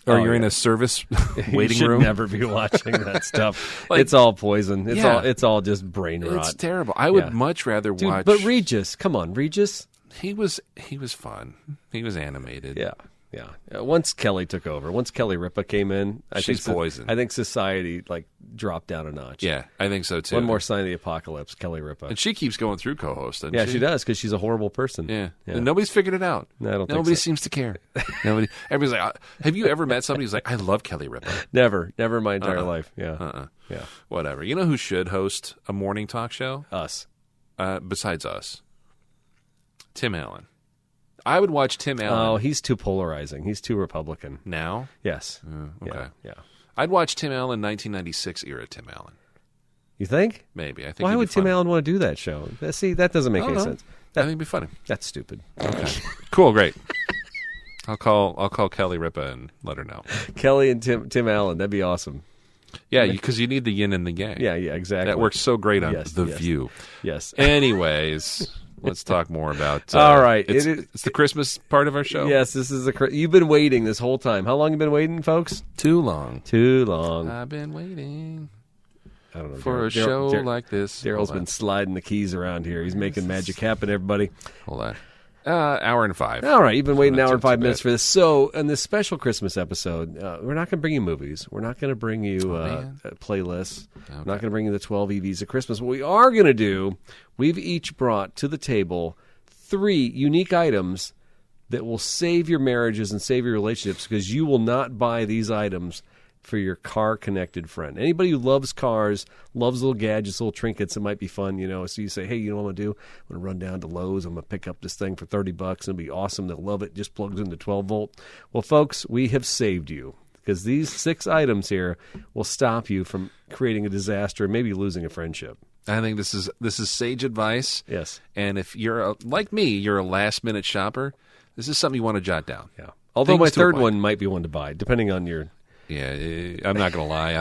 or you're in a service waiting you should room, never be watching that stuff. Like, it's all poison. It's all just brain rot. it's terrible. I would much rather Dude, watch. But Regis, come on, Regis. He was fun. He was animated. Yeah. Once Kelly took over, once Kelly Ripa came in, She's poison. I think society like dropped down a notch. Yeah, I think so too. One more sign of the apocalypse, Kelly Ripa. And she keeps going through co-host. Yeah, she does because she's a horrible person. Yeah. And nobody's figured it out. No, I don't think Nobody so. seems to care. Everybody's like, have you ever met somebody who's like, I love Kelly Ripa? Never in my entire life. Yeah. Yeah. Whatever. You know who should host a morning talk show? Us. Besides us, Tim Allen. I would watch Tim Allen. Oh, he's too polarizing. He's too Republican. Now? Yes. Okay. Yeah. I'd watch Tim Allen 1996 era Tim Allen. You think? Maybe. I think. Why would Tim Allen want to do that show? See, that doesn't make any sense. I think it'd be funny. That's stupid. Okay. Cool. Great. I'll call Kelly Ripa and let her know. Kelly and Tim Allen. That'd be awesome. Yeah, because you need the yin and the yang. Yeah, exactly. That works so great on The View. Yes. Anyways, let's talk more about. All right, it's the Christmas part of our show. Yes, this is you've been waiting this whole time. How long have you been waiting, folks? Too long. Too long. I've been waiting. I don't know. For a show like this. Daryl's been sliding the keys around here. He's making magic happen, everybody. Hold on. Hour and 5. All right, you've been waiting an hour and 5 minutes bad. for this. So, in this special Christmas episode, we're not going to bring you movies. We're not going to bring you playlists. We're not going to bring you the 12 EVs of Christmas. What we are going to do, we've each brought to the table 3 unique items that will save your marriages and save your relationships because you will not buy these items for your car-connected friend. Anybody who loves cars, loves little gadgets, little trinkets that might be fun, So you say, hey, you know what I'm going to do? I'm going to run down to Lowe's. I'm going to pick up this thing for $30. It'll be awesome. They'll love it. Just plugs into 12-volt. Well, folks, we have saved you because these 6 items here will stop you from creating a disaster and maybe losing a friendship. I think this is sage advice. Yes. And if you're like me, you're a last-minute shopper, this is something you want to jot down. Yeah. Although Things my to third avoid. one might be one to buy, depending on your... Yeah, I'm not going to lie.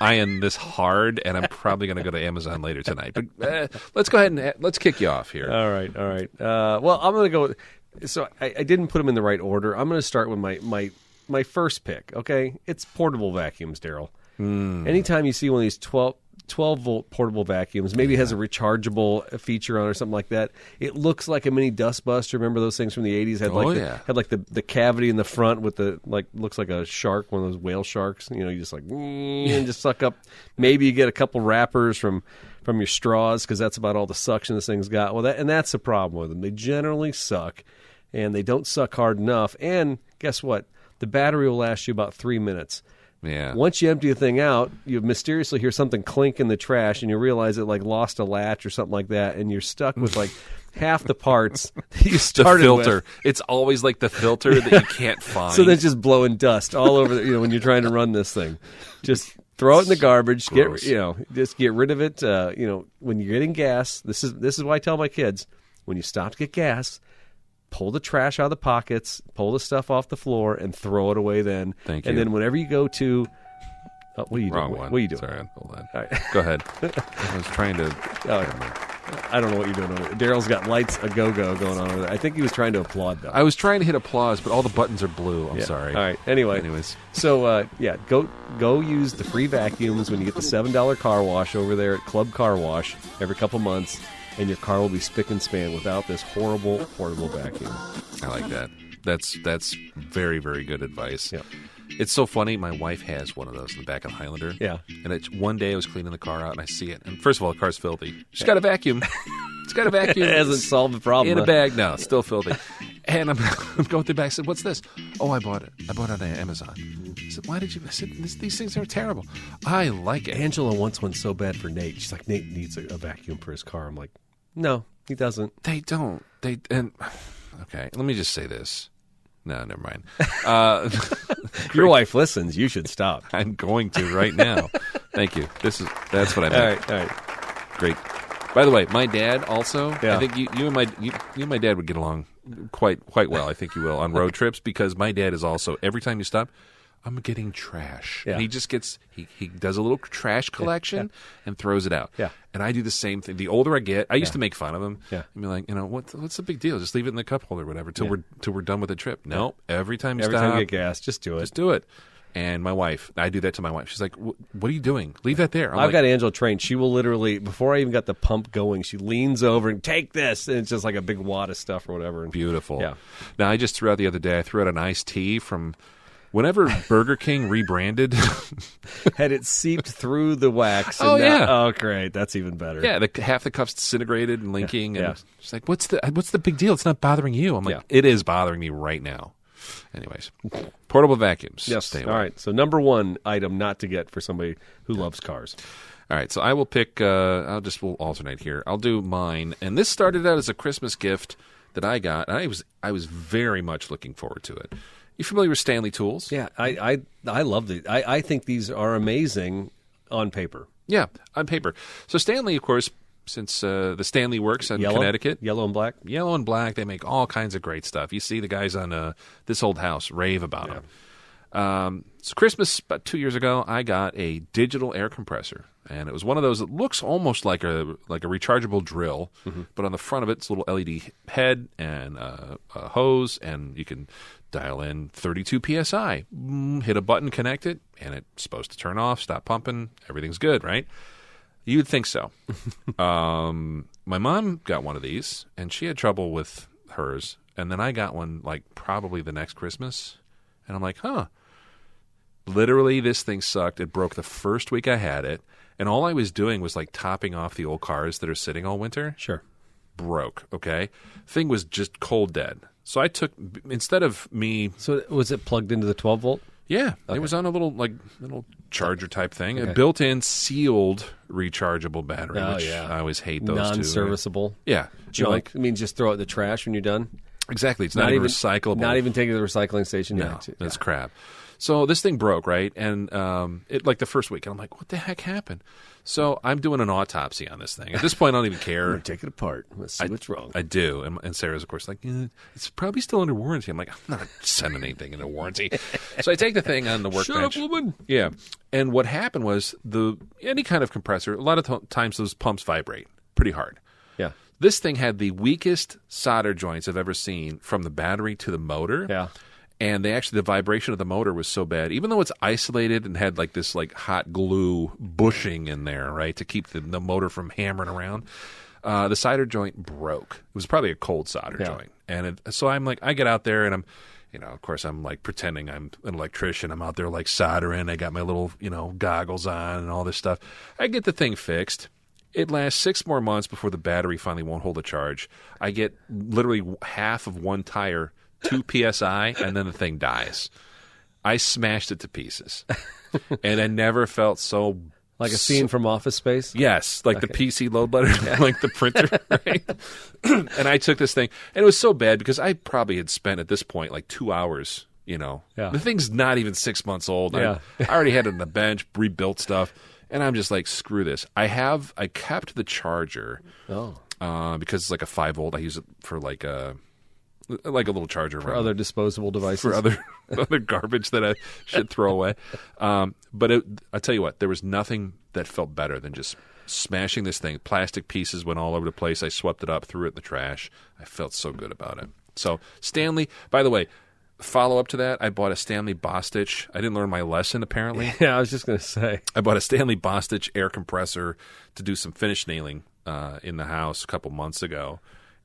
I am this hard, and I'm probably going to go to Amazon later tonight. But let's go ahead and let's kick you off here. All right. Well, I'm going to go. So I didn't put them in the right order. I'm going to start with my first pick. Okay, it's portable vacuums, Daryl. Anytime you see one of these 12-volt portable vacuums, maybe it has a rechargeable feature on it or something like that. It looks like a mini dust buster. Remember those things from the 80s? Had like the cavity in the front with the looks like a shark, one of those whale sharks. You just and just suck up. Maybe you get a couple wrappers from your straws because that's about all the suction this thing's got. Well, that's the problem with them. They generally suck, and they don't suck hard enough. And guess what? The battery will last you about 3 minutes. Yeah. Once you empty the thing out, you mysteriously hear something clink in the trash, and you realize it lost a latch or something like that, and you're stuck with half the parts that you started the filter. with. It's always like the filter that you can't find. So that's just blowing dust all over. When you're trying to run this thing, just throw it in the garbage. Gross. Just get rid of it. When you're getting gas, this is why I tell my kids when you stop to get gas. Pull the trash out of the pockets, pull the stuff off the floor, and throw it away then. Thank you. And then whenever you go to... what are you Wrong doing? one. What are you doing? Sorry, hold on. All right. Go ahead. I was trying to... I don't know what you're doing over there. Daryl's got lights a-go-go going on over there. I think he was trying to applaud, though. I was trying to hit applause, but all the buttons are blue. I'm sorry. All right. Anyways. So, go use the free vacuums when you get the $7 car wash over there at Club Car Wash every couple months, and your car will be spick and span without this horrible portable vacuum. I like that. That's very, very good advice. Yeah. It's so funny. My wife has one of those in the back of the Highlander. Yeah. And one day I was cleaning the car out and I see it. And first of all, the car's filthy. She's got a vacuum. It's got a vacuum. It hasn't solved the problem. In a bag. No, it's still filthy. And I'm going through the bag. I said, what's this? Oh, I bought it. I bought it on Amazon. I said, why did you? I said, these things are terrible. I like it. Angela wants one so bad for Nate. She's like, Nate needs a vacuum for his car. I'm like, no, he doesn't. They don't. Okay, let me just say this. No, never mind. Your wife listens. You should stop. I'm going to right now. Thank you. That's what I meant. All right. Great. By the way, my dad also. Yeah. I think you and my dad would get along quite well. I think you will on road trips because my dad is also every time you stop. I'm getting trash. Yeah. And he just gets, he does a little trash collection and throws it out. Yeah. And I do the same thing. The older I get, I used to make fun of him. Yeah. And be like, what's the big deal? Just leave it in the cup holder or whatever till we're done with the trip. No, every time Every time you get gas, just do it. just do it. And my wife, I do that to my wife. She's like, what are you doing? Leave that there. I've got Angela trained. She will literally, before I even got the pump going, she leans over and take this. And it's just like a big wad of stuff or whatever. And beautiful. Yeah. Now, I just threw out the other day, I threw out an iced tea from whenever Burger King rebranded. Had it seeped through the wax. Oh, yeah. Oh, great. That's even better. Yeah, half the cup's disintegrated and linking. Yeah. And she's like, what's the big deal? It's not bothering you. I'm like, it is bothering me right now. Anyways, portable vacuums. Yes. Stay All away. right. So number one item not to get for somebody who loves cars. All right, so I will pick. We'll alternate here. I'll do mine, and this started out as a Christmas gift that I got. And I was very much looking forward to it. You familiar with Stanley tools? Yeah, I love it. I think these are amazing on paper. Yeah, on paper. So Stanley, of course, since the Stanley Works in Connecticut. Yellow and black. Yellow and black, they make all kinds of great stuff. You see the guys on This Old House rave about them. So Christmas, about 2 years ago, I got a digital air compressor. And it was one of those that looks almost like a rechargeable drill, but on the front of it, it's a little LED head and a hose, and you can dial in 32 PSI. Hit a button, connect it, and it's supposed to turn off, stop pumping. Everything's good, right? You'd think so. My mom got one of these, and she had trouble with hers. And then I got one, like, probably the next Christmas. And I'm like, literally, this thing sucked. It broke the first week I had it. And all I was doing was, like, topping off the old cars that are sitting all winter. Sure. Broke, okay? Thing was just cold dead. So I took, instead of me... So was it plugged into the 12-volt? Yeah, it was on a little charger type thing. A built-in sealed rechargeable battery, which I always hate those Non-serviceable. Two. Right? Yeah. Junk. I mean, just throw it in the trash when you're done? Exactly. It's not even recyclable. Not even take it to the recycling station. No, that's crap. So this thing broke, right? And it like the first week, and I'm like, what the heck happened? So I'm doing an autopsy on this thing. At this point, I don't even care. Take it apart. Let's see what's wrong. I do. And Sarah's, of course, like, it's probably still under warranty. I'm like, I'm not sending anything into warranty. So I take the thing on the workbench. Shut up, woman. Yeah. And what happened was any kind of compressor, a lot of times those pumps vibrate pretty hard. Yeah. This thing had the weakest solder joints I've ever seen from the battery to the motor. Yeah. And the vibration of the motor was so bad, even though it's isolated and had like this like hot glue bushing in there, right, to keep the motor from hammering around. The solder joint broke. It was probably a cold solder joint. And so I'm like, I get out there and of course I'm like pretending I'm an electrician. I'm out there like soldering. I got my little, goggles on and all this stuff. I get the thing fixed. It lasts 6 more months before the battery finally won't hold a charge. I get literally half of one tire, 2 PSI, and then the thing dies. I smashed it to pieces. And I never felt so... Like a scene from Office Space? Yes, like the PC load letter, like the printer, right? And I took this thing, and it was so bad because I probably had spent at this point like 2 hours, Yeah. The thing's not even 6 months old. Yeah. I already had it on the bench, rebuilt stuff, and I'm just like, screw this. I kept the charger because it's like a 5-volt. I use it for like a little charger for other disposable devices, for other garbage that I should throw away. But I tell you what, there was nothing that felt better than just smashing this thing. Plastic pieces went all over the place. I swept it up, threw it in the trash. I felt so good about it. So Stanley, by the way, follow up to that, I bought a Stanley Bostitch. I didn't learn my lesson apparently. Yeah, I was just going to say. I bought a Stanley Bostitch air compressor to do some finish nailing in the house a couple months ago.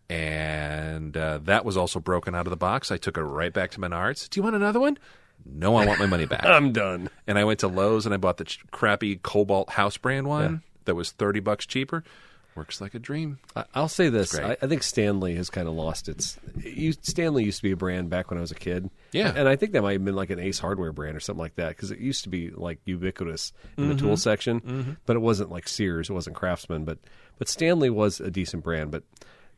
And that was also broken out of the box. I took it right back to Menards. Do you want another one? No, I want my money back. I'm done. And I went to Lowe's and I bought the crappy Cobalt house brand one that was $30 cheaper. Works like a dream. I'll say this. I think Stanley has kind of lost its... Stanley used to be a brand back when I was a kid. Yeah. And I think that might have been like an Ace Hardware brand or something like that because it used to be like ubiquitous in the tool section. But it wasn't like Sears. It wasn't Craftsman. But Stanley was a decent brand, but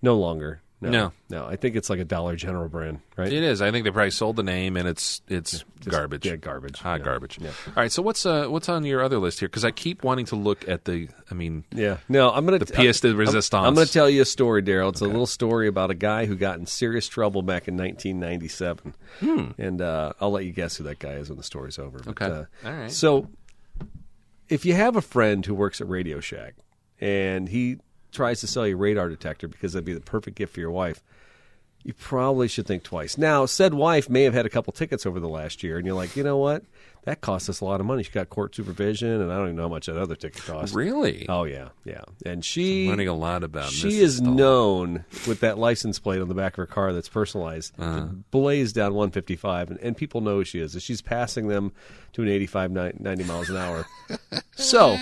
no longer. No. I think it's like a Dollar General brand, right? It is. I think they probably sold the name, and it's garbage. Yeah, garbage. Hot garbage. Yeah. All right, so what's on your other list here? Because I keep wanting to look at the, Yeah. No, I'm going to... the pièce de résistance. I'm going to tell you a story, Daryl. It's a little story about a guy who got in serious trouble back in 1997. And I'll let you guess who that guy is when the story's over. But, Okay. All right. So if you have a friend who works at Radio Shack and he tries to sell you a radar detector because that'd be the perfect gift for your wife, you probably should think twice. Now, said wife may have had a couple tickets over the last year, and you're like, you know what? That cost us a lot of money. She got court supervision, and I don't even know how much that other ticket cost. Really? Oh, yeah. And she... I'm learning a lot about She is known with that license plate on the back of her car that's personalized to blaze down 155, and people know who she is. She's passing them to an 85, 90 miles an hour. So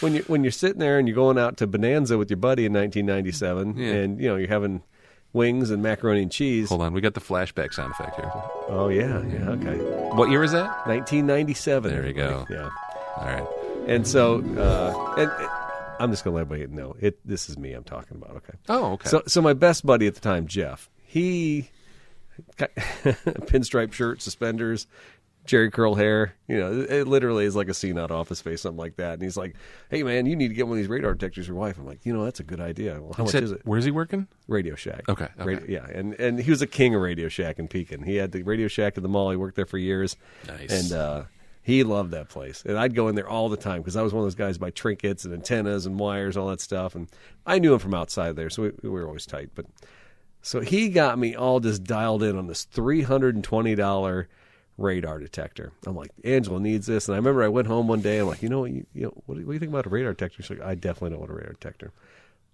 when you're sitting there and you're going out to Bonanza with your buddy in 1997, and you're having wings and macaroni and cheese. Hold on, we got the flashback sound effect here. Oh, yeah, okay. What year was that? 1997. There you go. Yeah. All right. And so, I'm just going to let everybody know, this is me I'm talking about, okay? Oh, okay. So my best buddy at the time, Jeff, he got pinstripe shirt, suspenders, Jerry curl hair. It literally is like a scene out of Office Space, something like that. And he's like, hey, man, you need to get one of these radar detectors for your wife. I'm like, that's a good idea. Well, how much is it? Where's he working? Radio Shack. Okay. Yeah, and he was a king of Radio Shack in Pekin. He had the Radio Shack at the mall. He worked there for years. Nice. And he loved that place. And I'd go in there all the time because I was one of those guys buy trinkets and antennas and wires, all that stuff. And I knew him from outside there, so we were always tight. But so he got me all just dialed in on this $320 radar detector. I'm like, Angela needs this. And I remember I went home one day. I'm like, what do you think about a radar detector? She's like, I definitely don't want a radar detector.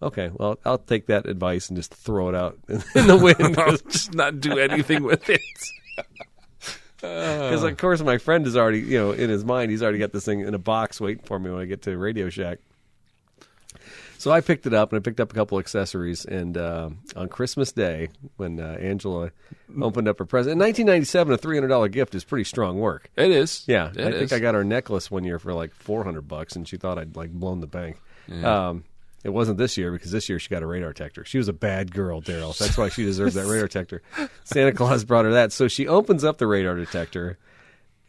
Okay, well, I'll take that advice and just throw it out in the wind. Just not do anything with it. Because, of course, my friend is already, in his mind, he's already got this thing in a box waiting for me when I get to Radio Shack. So I picked it up, and I picked up a couple accessories. And on Christmas Day, when Angela opened up her present, in 1997, a $300 gift is pretty strong work. It is. Yeah, I think I got her a necklace one year for like $400, and she thought I'd like blown the bank. Yeah. It wasn't this year because this year she got a radar detector. She was a bad girl, Daryl. That's why she deserved that radar detector. Santa Claus brought her that. So she opens up the radar detector,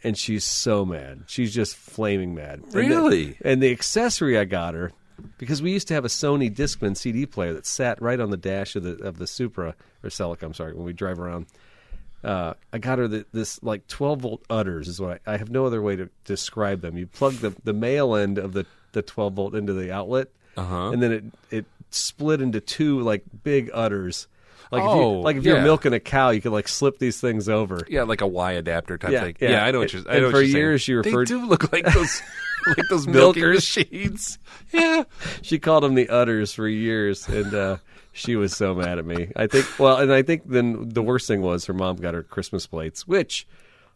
and she's so mad. She's just flaming mad. Really? And the accessory I got her, because we used to have a Sony Discman CD player that sat right on the dash of the Supra, or Celica, I'm sorry, when we drive around. I got her this like 12-volt udders is what I have no other way to describe them. You plug the male end of the 12-volt into the outlet, and then it split into two like big udders. Like if you're milking a cow, you could like slip these things over. Yeah, like a Y adapter type thing. Yeah, Yeah, I know what you're saying. And for years she referred. They do look like those like those milking machines. Yeah, she called them the udders for years, and she was so mad at me. I think then the worst thing was her mom got her Christmas plates, which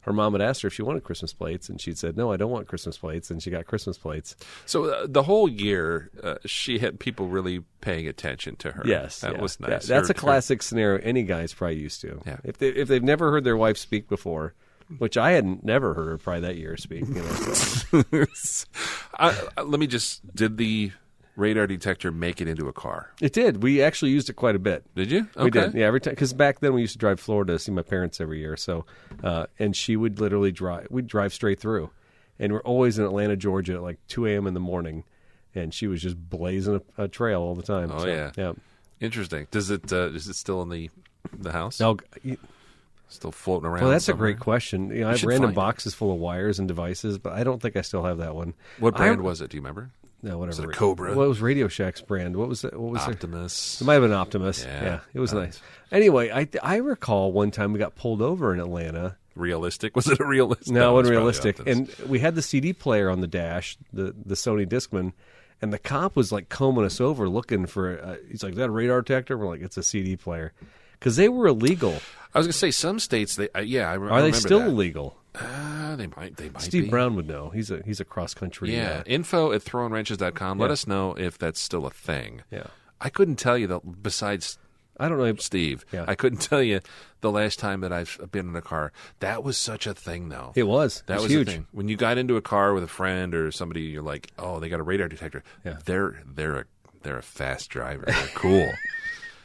her mom had asked her if she wanted Christmas plates, and she'd said, no, I don't want Christmas plates, and she got Christmas plates. So the whole year, she had people really paying attention to her. Yes. That was nice. That's a classic scenario any guy's probably used to. Yeah. If they've never heard their wife speak before, which I hadn't never heard her probably that year speak. Did the radar detector make it into a car? It did. We actually used it quite a bit. Did you? Okay. We did. Yeah, every time, because back then we used to drive Florida to see my parents every year. So, and she would literally drive. We'd drive straight through, and we're always in Atlanta, Georgia, at like 2 a.m. in the morning, and she was just blazing a trail all the time. Oh, so, yeah. Interesting. Is it still in the house? No. Still floating around? Well, that's somewhere? a great question. I have random boxes full of wires and devices, but I don't think I still have that one. What brand was it? Do you remember? No, whatever. Was it a Cobra? What was Radio Shack's brand? What was it? What was Optimus. It might have been Optimus. Yeah, it was nice. Anyway, I recall one time we got pulled over in Atlanta. Realistic? Was it a realistic? No, it wasn't realistic. And we had the CD player on the dash, the Sony Discman, and the cop was like combing us over looking for. He's like, "Is that a radar detector?" We're like, "It's a CD player," because they were illegal. I was going to say some states. I remember. Are they still that. illegal? They might. Steve be. Brown would know. He's a cross country. Yeah. Info@throwinwrenches.com. Let us know if that's still a thing. Yeah. I couldn't tell you though. Besides, I don't know, Steve. Yeah. I couldn't tell you the last time that I've been in a car. That was such a thing, though. It was. That was huge. a thing. When you got into a car with a friend or somebody, you're like, oh, they got a radar detector. Yeah. They're a fast driver. They're cool.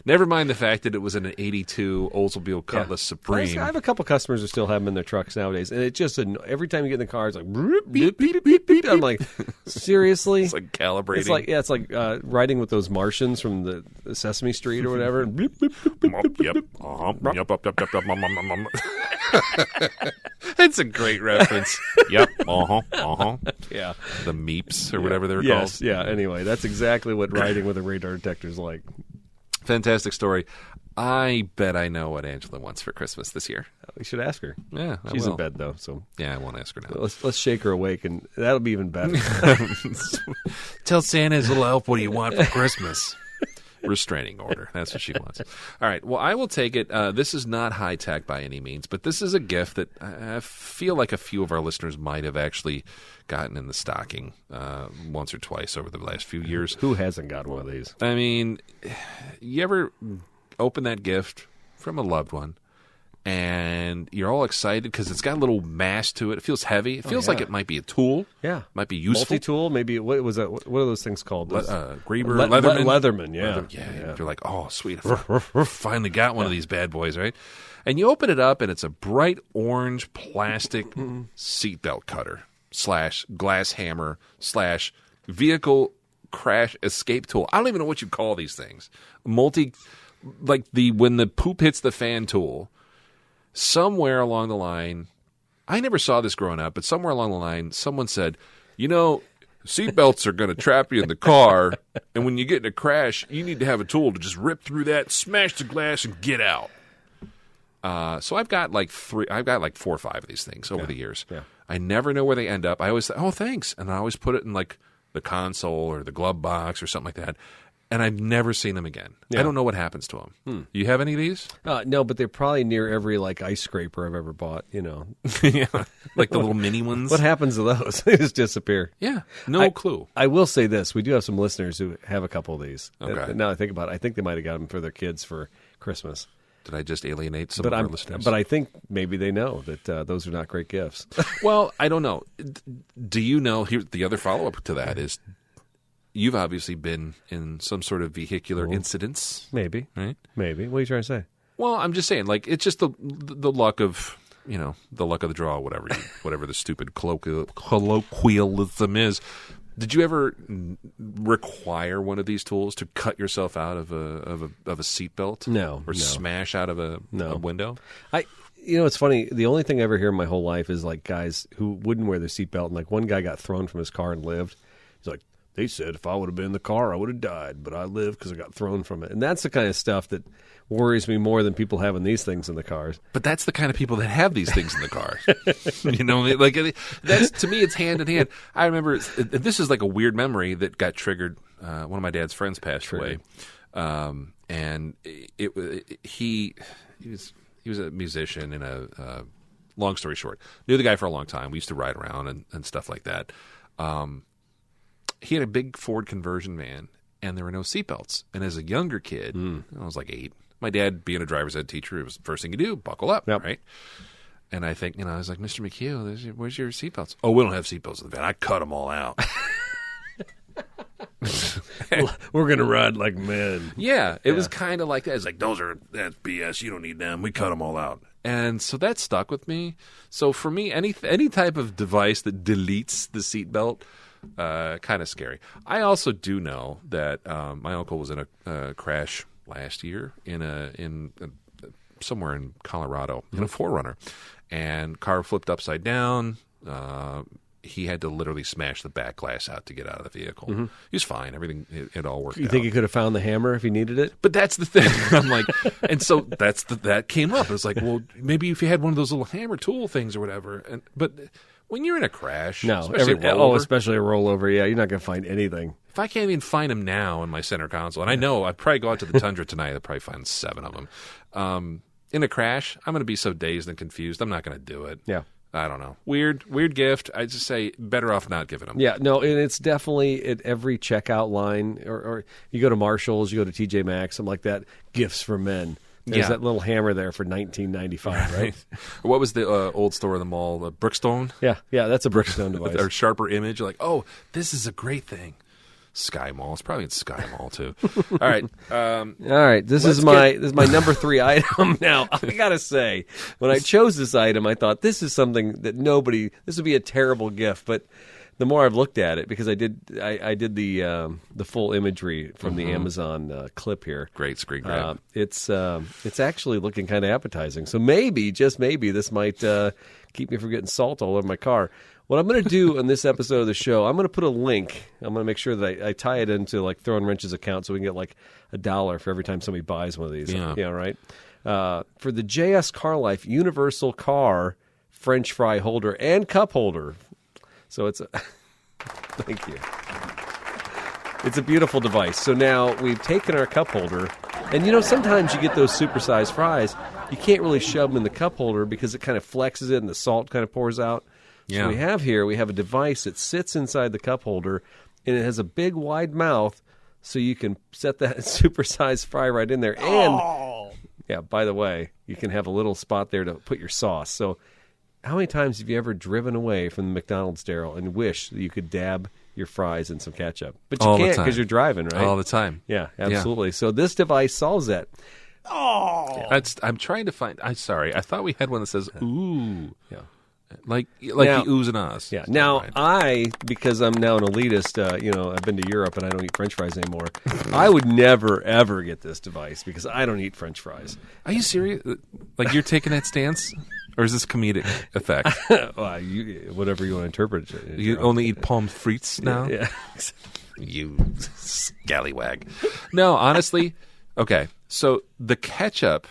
Never mind the fact that it was an 82 Oldsmobile Cutlass Supreme. I have a couple customers who still have them in their trucks nowadays, and it just every time you get in the car, it's like beep, beep, beep, beep. I'm like, seriously? It's like calibrating. It's like riding with those Martians from the Sesame Street or whatever. Beep, beep, beep, beep, beep, Yep. That's a great reference. Yep. Yeah. The Meeps or whatever they're Yes. called. Yeah. Anyway, that's exactly what riding with a radar detector is like. Fantastic story. I bet I know what Angela wants for Christmas this year. We should ask her. Yeah, I She's will. in bed though, so Yeah, I won't ask her now. let's shake her awake, and that'll be even better. Tell Santa his little elf what do you want for Christmas. Restraining order. That's what she wants. All right. Well, I will take it. This is not high tech by any means, but this is a gift that I feel like a few of our listeners might have actually gotten in the stocking once or twice over the last few years. Who hasn't got one of these? I mean, you ever open that gift from a loved one and you're all excited because it's got a little mass to it. It feels heavy. It feels like it might be a tool. Yeah. Might be useful. Multi-tool, maybe. What was that? What are those things called? Grieber, Leatherman. Leatherman, yeah. Yeah. You're like, oh, sweet. I finally got one of these bad boys, right? And you open it up, and it's a bright orange plastic seatbelt cutter / glass hammer / vehicle crash escape tool. I don't even know what you call these things. Like when the poop hits the fan tool. Somewhere along the line, I never saw this growing up, but somewhere along the line, someone said, seatbelts are going to trap you in the car, and when you get in a crash, you need to have a tool to just rip through that, smash the glass, and get out. So I've got like 4 or 5 of these things over the years. Yeah. I never know where they end up. I always say, oh, thanks. And I always put it in like the console or the glove box or something like that. And I've never seen them again. Yeah. I don't know what happens to them. You have any of these? No, but they're probably near every ice scraper I've ever bought. Yeah, like the little mini ones. What happens to those? They just disappear. Yeah, no clue. I will say this: we do have some listeners who have a couple of these. Okay. Now I think about it, I think they might have got them for their kids for Christmas. Did I just alienate some of our listeners? But I think maybe they know that those are not great gifts. Well, I don't know. Do you know? Here, the other follow-up to that is, you've obviously been in some sort of vehicular incidents. Maybe, right? Maybe. What are you trying to say? Well, I'm just saying, like, it's just the luck of the luck of the draw, whatever the stupid colloquialism is. Did you ever require one of these tools to cut yourself out of a seatbelt? No. Or smash out of a window? It's funny. The only thing I ever hear in my whole life is like guys who wouldn't wear their seatbelt, and like one guy got thrown from his car and lived. He's like, they said if I would have been in the car, I would have died, but I lived because I got thrown from it. And that's the kind of stuff that worries me more than people having these things in the cars. But that's the kind of people that have these things in the car. Like that's, to me, it's hand in hand. I remember, this is like a weird memory that got triggered. One of my dad's friends passed away. And he was a musician and long story short, knew the guy for a long time. We used to ride around and stuff like that. He had a big Ford conversion van, and there were no seatbelts. And as a younger kid, I was like 8. My dad, being a driver's ed teacher, it was the first thing you do, buckle up, right? And I think, I was like, Mr. McHugh, where's your seatbelts? Oh, we don't have seatbelts in the van. I cut them all out. We're going to ride like men. Yeah, it was kind of like that. It's like, that's BS. You don't need them. We cut them all out. And so that stuck with me. So for me, any type of device that deletes the seatbelt, kind of scary. I also do know that my uncle was in a crash last year in somewhere in Colorado in a 4Runner, and car flipped upside down. He had to literally smash the back glass out to get out of the vehicle. He was fine. Everything, it all worked out. You think he could have found the hammer if he needed it? But that's the thing. I'm like, and so that came up. It was like, well, maybe if you had one of those little hammer tool things or whatever. But when you're in a crash, especially a rollover, yeah, you're not going to find anything. If I can't even find them now in my center console, and I know I'd probably go out to the Tundra tonight, I'd probably find 7 of them. In a crash, I'm going to be so dazed and confused, I'm not going to do it. Yeah. I don't know. Weird gift. I just say better off not giving them. Yeah, no, and it's definitely at every checkout line, or you go to Marshall's, you go to TJ Maxx, something like that, gifts for men. There's that little hammer there for $19.95, right? What was the old store in the mall? Brookstone? Yeah, that's a Brookstone device. Or Sharper Image. You're like, oh, this is a great thing. Sky Mall. It's probably in Sky Mall too. All right. All right. This is my number 3 item. Now, I gotta say, when I chose this item, I thought this is something that this would be a terrible gift. But the more I've looked at it, because I did the full imagery from the Amazon clip here. Great screen grab. It's actually looking kind of appetizing. So maybe, just maybe, this might keep me from getting salt all over my car. What I'm going to do in this episode of the show, I'm going to put a link. I'm going to make sure that I tie it into like Throwin Wrenches account so we can get like $1 for every time somebody buys one of these. Yeah, right. For the JS Car Life Universal Car French Fry Holder and Cup Holder. So it's thank you. It's a beautiful device. So now we've taken our cup holder, and sometimes you get those supersized fries. You can't really shove them in the cup holder because it kind of flexes it and the salt kind of pours out. Yeah. So we have a device that sits inside the cup holder, and it has a big wide mouth, so you can set that supersized fry right in there. And yeah, by the way, you can have a little spot there to put your sauce. So how many times have you ever driven away from the McDonald's, Daryl, and wish that you could dab your fries in some ketchup? But you can't because you're driving, right? All the time. Yeah, absolutely. Yeah. So this device solves that. Oh, I'm trying to find. I'm sorry. I thought we had one that says "ooh." Yeah. Like now, the oohs and ahs. Yeah. Now because I'm now an elitist, I've been to Europe and I don't eat French fries anymore. I would never ever get this device because I don't eat French fries. Are you serious? Like you're taking that stance, or is this comedic effect? Well, whatever you want to interpret it. You only eat pommes frites now. Yeah. You scallywag. No, honestly. Okay, so the ketchup.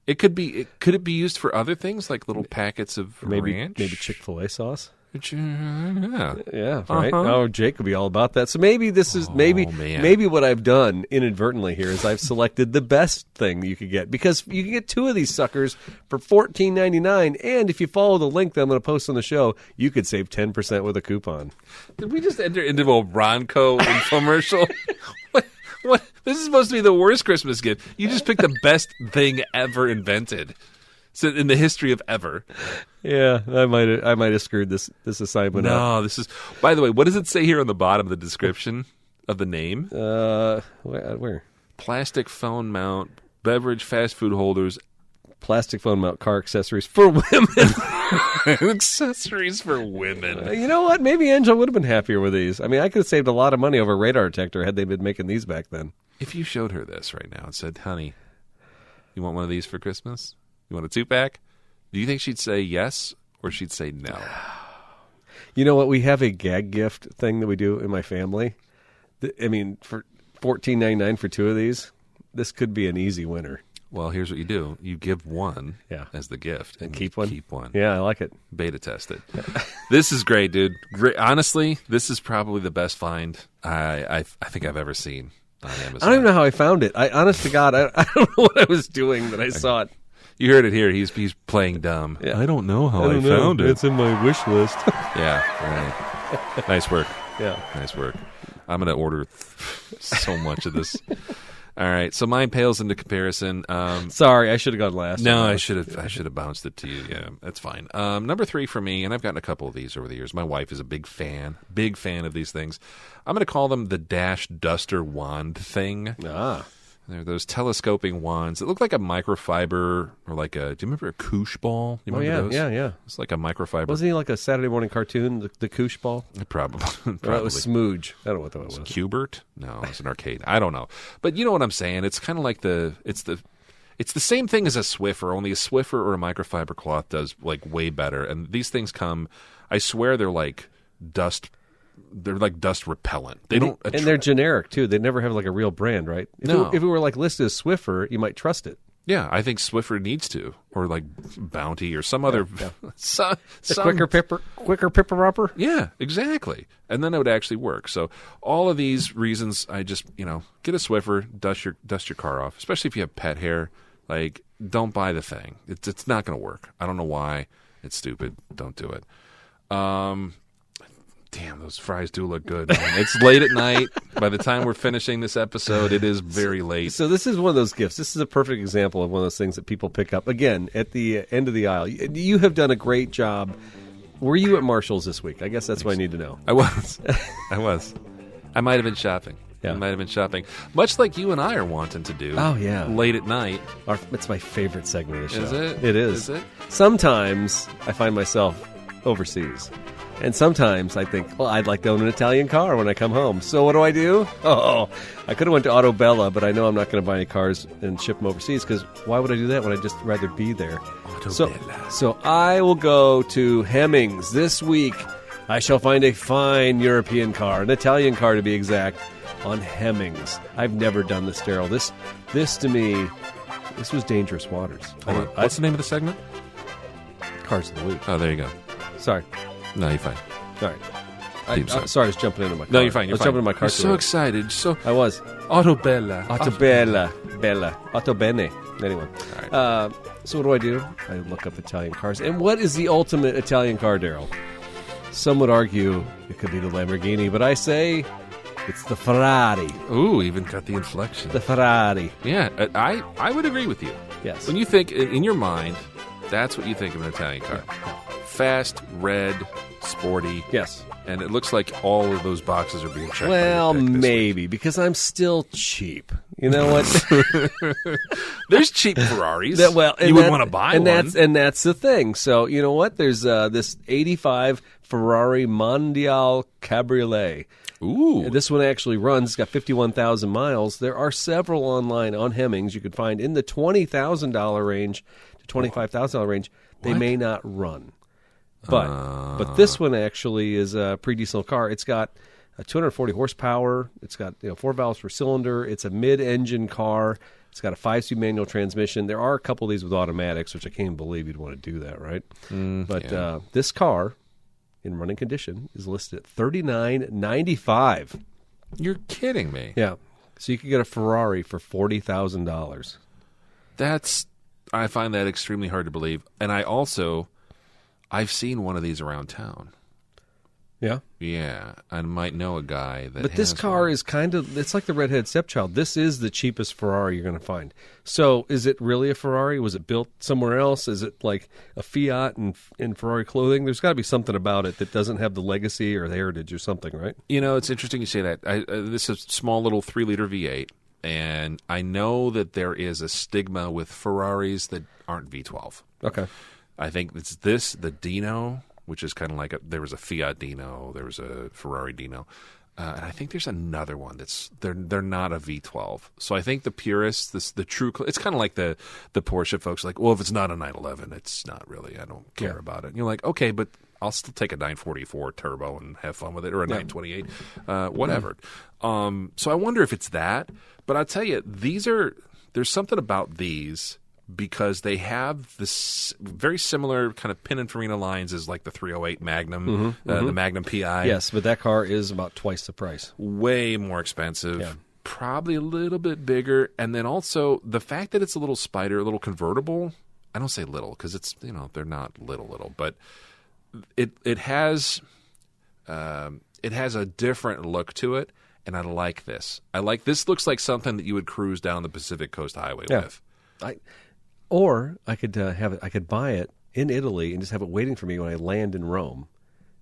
Could it be used for other things like little packets of ranch? Maybe Chick-fil-A sauce? Yeah. Yeah, right. Oh, Jake would be all about that. So maybe this is maybe what I've done inadvertently here is I've selected the best thing you could get, because you can get 2 of these suckers for $14.99, and if you follow the link that I'm going to post on the show, you could save 10% with a coupon. Did we just enter into a Ronco infomercial? What? This is supposed to be the worst Christmas gift. You just picked the best thing ever invented in the history of ever. Yeah, I might have screwed this assignment up. No, this is. By the way, what does it say here on the bottom of the description of the name? Where? Plastic phone mount, beverage, fast food holders. Plastic phone mount car accessories for women. Accessories for women. You know what? Maybe Angela would have been happier with these. I mean, I could have saved a lot of money over a radar detector had they been making these back then. If you showed her this right now and said, honey, you want one of these for Christmas? You want a 2-pack? Do you think she'd say yes or she'd say no? You know what? We have a gag gift thing that we do in my family. I mean, for $14.99 for 2 of these, this could be an easy winner. Well, here's what you do. You give one as the gift. And keep one? Keep one. Yeah, I like it. Beta test it. This is great, dude. Honestly, this is probably the best find I think I've ever seen on Amazon. I don't even know how I found it. Honest to God, I don't know what I was doing, but I saw it. You heard it here. He's playing dumb. Yeah. I don't know how I found it. It's in my wish list. Yeah, right. Nice work. Yeah. Nice work. I'm going to order so much of this. All right, so mine pales into comparison. Sorry, I should have gone last. No, I should have bounced it to you. Yeah, that's fine. Number 3 for me, and I've gotten a couple of these over the years. My wife is a big fan of these things. I'm going to call them the Dash Duster Wand thing. They're those telescoping wands. It looked like a microfiber or like a. Do you remember a koosh ball? You remember those? Yeah. It's like a microfiber. Wasn't he like a Saturday morning cartoon, the koosh ball? Probably. Or it was Smooge. I don't know what that was. Cubert? No, it's an arcade. I don't know. But you know what I'm saying? It's kind of like it's the same thing as a Swiffer, only a Swiffer or a microfiber cloth does like way better. And these things come. I swear they're like dust. They're like dust repellent. And they're generic too. They never have like a real brand, right? If it were like listed as Swiffer, you might trust it. Yeah, I think Swiffer needs to, or like Bounty, or some other, some quicker pipper upper. Yeah, exactly. And then it would actually work. So all of these reasons, I just get a Swiffer, dust your car off, especially if you have pet hair. Like, don't buy the thing. It's not going to work. I don't know why. It's stupid. Don't do it. Damn, those fries do look good, man. It's late at night. By the time we're finishing this episode, it is very late. So this is one of those gifts. This is a perfect example of one of those things that people pick up, again, at the end of the aisle. You have done a great job. Were you at Marshall's this week? I guess that's what I need to know. I was. I might have been shopping. Yeah. I might have been shopping. Much like you and I are wanting to do. Oh, yeah. Late at night. It's my favorite segment of the show. Is it? It is. Is it? Sometimes I find myself overseas. And sometimes I think, well, I'd like to own an Italian car when I come home. So what do? Oh, I could have went to Autobella, but I know I'm not going to buy any cars and ship them overseas because why would I do that when I'd just rather be there? So I will go to Hemmings this week. I shall find a fine European car, an Italian car to be exact, on Hemmings. I've never done this, Daryl. This to me, this was dangerous waters. Hold on. What's the name of the segment? Cars of the Week. Oh, there you go. Sorry. No, you're fine. All right. Sorry, I was jumping into my car. No, you're fine. I was jumping into my car. You're so excited. I was. Autobella. Bella. Auto bene. Anyway. All right. So what do? I look up Italian cars. And what is the ultimate Italian car, Daryl? Some would argue it could be the Lamborghini, but I say it's the Ferrari. Ooh, even got the inflection. The Ferrari. Yeah, I would agree with you. Yes. When you think, in your mind, that's what you think of an Italian car. Fast, red, sporty. Yes. And it looks like all of those boxes are being checked. Well, by your pick this maybe, week. because I'm still cheap. You know what? There's cheap Ferraris. You would want to buy one. And that's the thing. So, you know what? There's this 85 Ferrari Mondial Cabriolet. Ooh. This one actually runs. It's got 51,000 miles. There are several online on Hemmings you could find in the $20,000 range to $25,000 range. They may not run. But this one actually is a pretty decent car. It's got 240 horsepower. It's got 4 valves per cylinder. It's a mid-engine car. It's got a 5-speed manual transmission. There are a couple of these with automatics, which I can't believe you'd want to do that, right? This car, in running condition, is listed at $39,995. You're kidding me. Yeah. So you could get a Ferrari for $40,000. I find that extremely hard to believe. And I've seen one of these around town. Yeah? Yeah. I might know a guy that But this car is it's like the redhead stepchild. This is the cheapest Ferrari you're going to find. So is it really a Ferrari? Was it built somewhere else? Is it like a Fiat in Ferrari clothing? There's got to be something about it that doesn't have the legacy or the heritage or something, right? It's interesting you say that. This is a small little 3-liter V8. And I know that there is a stigma with Ferraris that aren't V12. Okay. I think it's the Dino, which is kind of like there was a Fiat Dino, there was a Ferrari Dino, and I think there's another one that's they're not a V12. So I think the purists, the true, it's kind of like the Porsche folks, like, well, if it's not a 911, it's not really. I don't care about it. And you're like, okay, but I'll still take a 944 turbo and have fun with it, or a 928, whatever. So I wonder if it's that. But I'll tell you, there's something about these. Because they have this very similar kind of Pininfarina lines as like the 308 Magnum, the Magnum PI. Yes, but that car is about twice the price. Way more expensive, probably a little bit bigger. And then also the fact that it's a little Spider, a little convertible. I don't say little because it's, they're not little, but it has a different look to it. And I like this. This looks like something that you would cruise down the Pacific Coast Highway with. Or I could have it. I could buy it in Italy and just have it waiting for me when I land in Rome,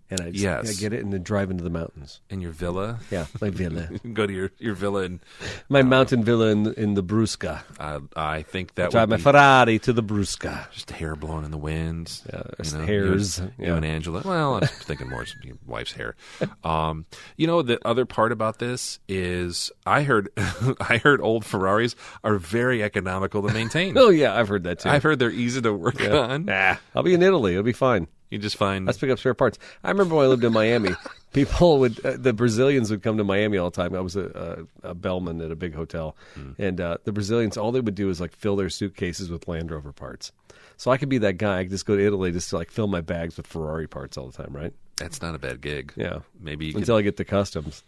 and I just get it and then drive into the mountains. In your villa, my villa. Go to your villa and my mountain villa in the Brusca. I think that drive my Ferrari to the Brusca. Just hair blowing in the winds. Hairs. You and Angela. Well, I'm thinking more your wife's hair. The other part about this is I heard old Ferraris are very economical to maintain. Oh yeah, I've heard that too. I've heard they're easy to work on. I'll be in Italy. It'll be fine. You just find... Let's pick up spare parts. I remember when I lived in Miami, people the Brazilians would come to Miami all the time. I was a bellman at a big hotel. And the Brazilians, all they would do is like fill their suitcases with Land Rover parts. So I could be that guy. I could just go to Italy just to like fill my bags with Ferrari parts all the time, right? That's not a bad gig. Yeah. Maybe until I get to customs.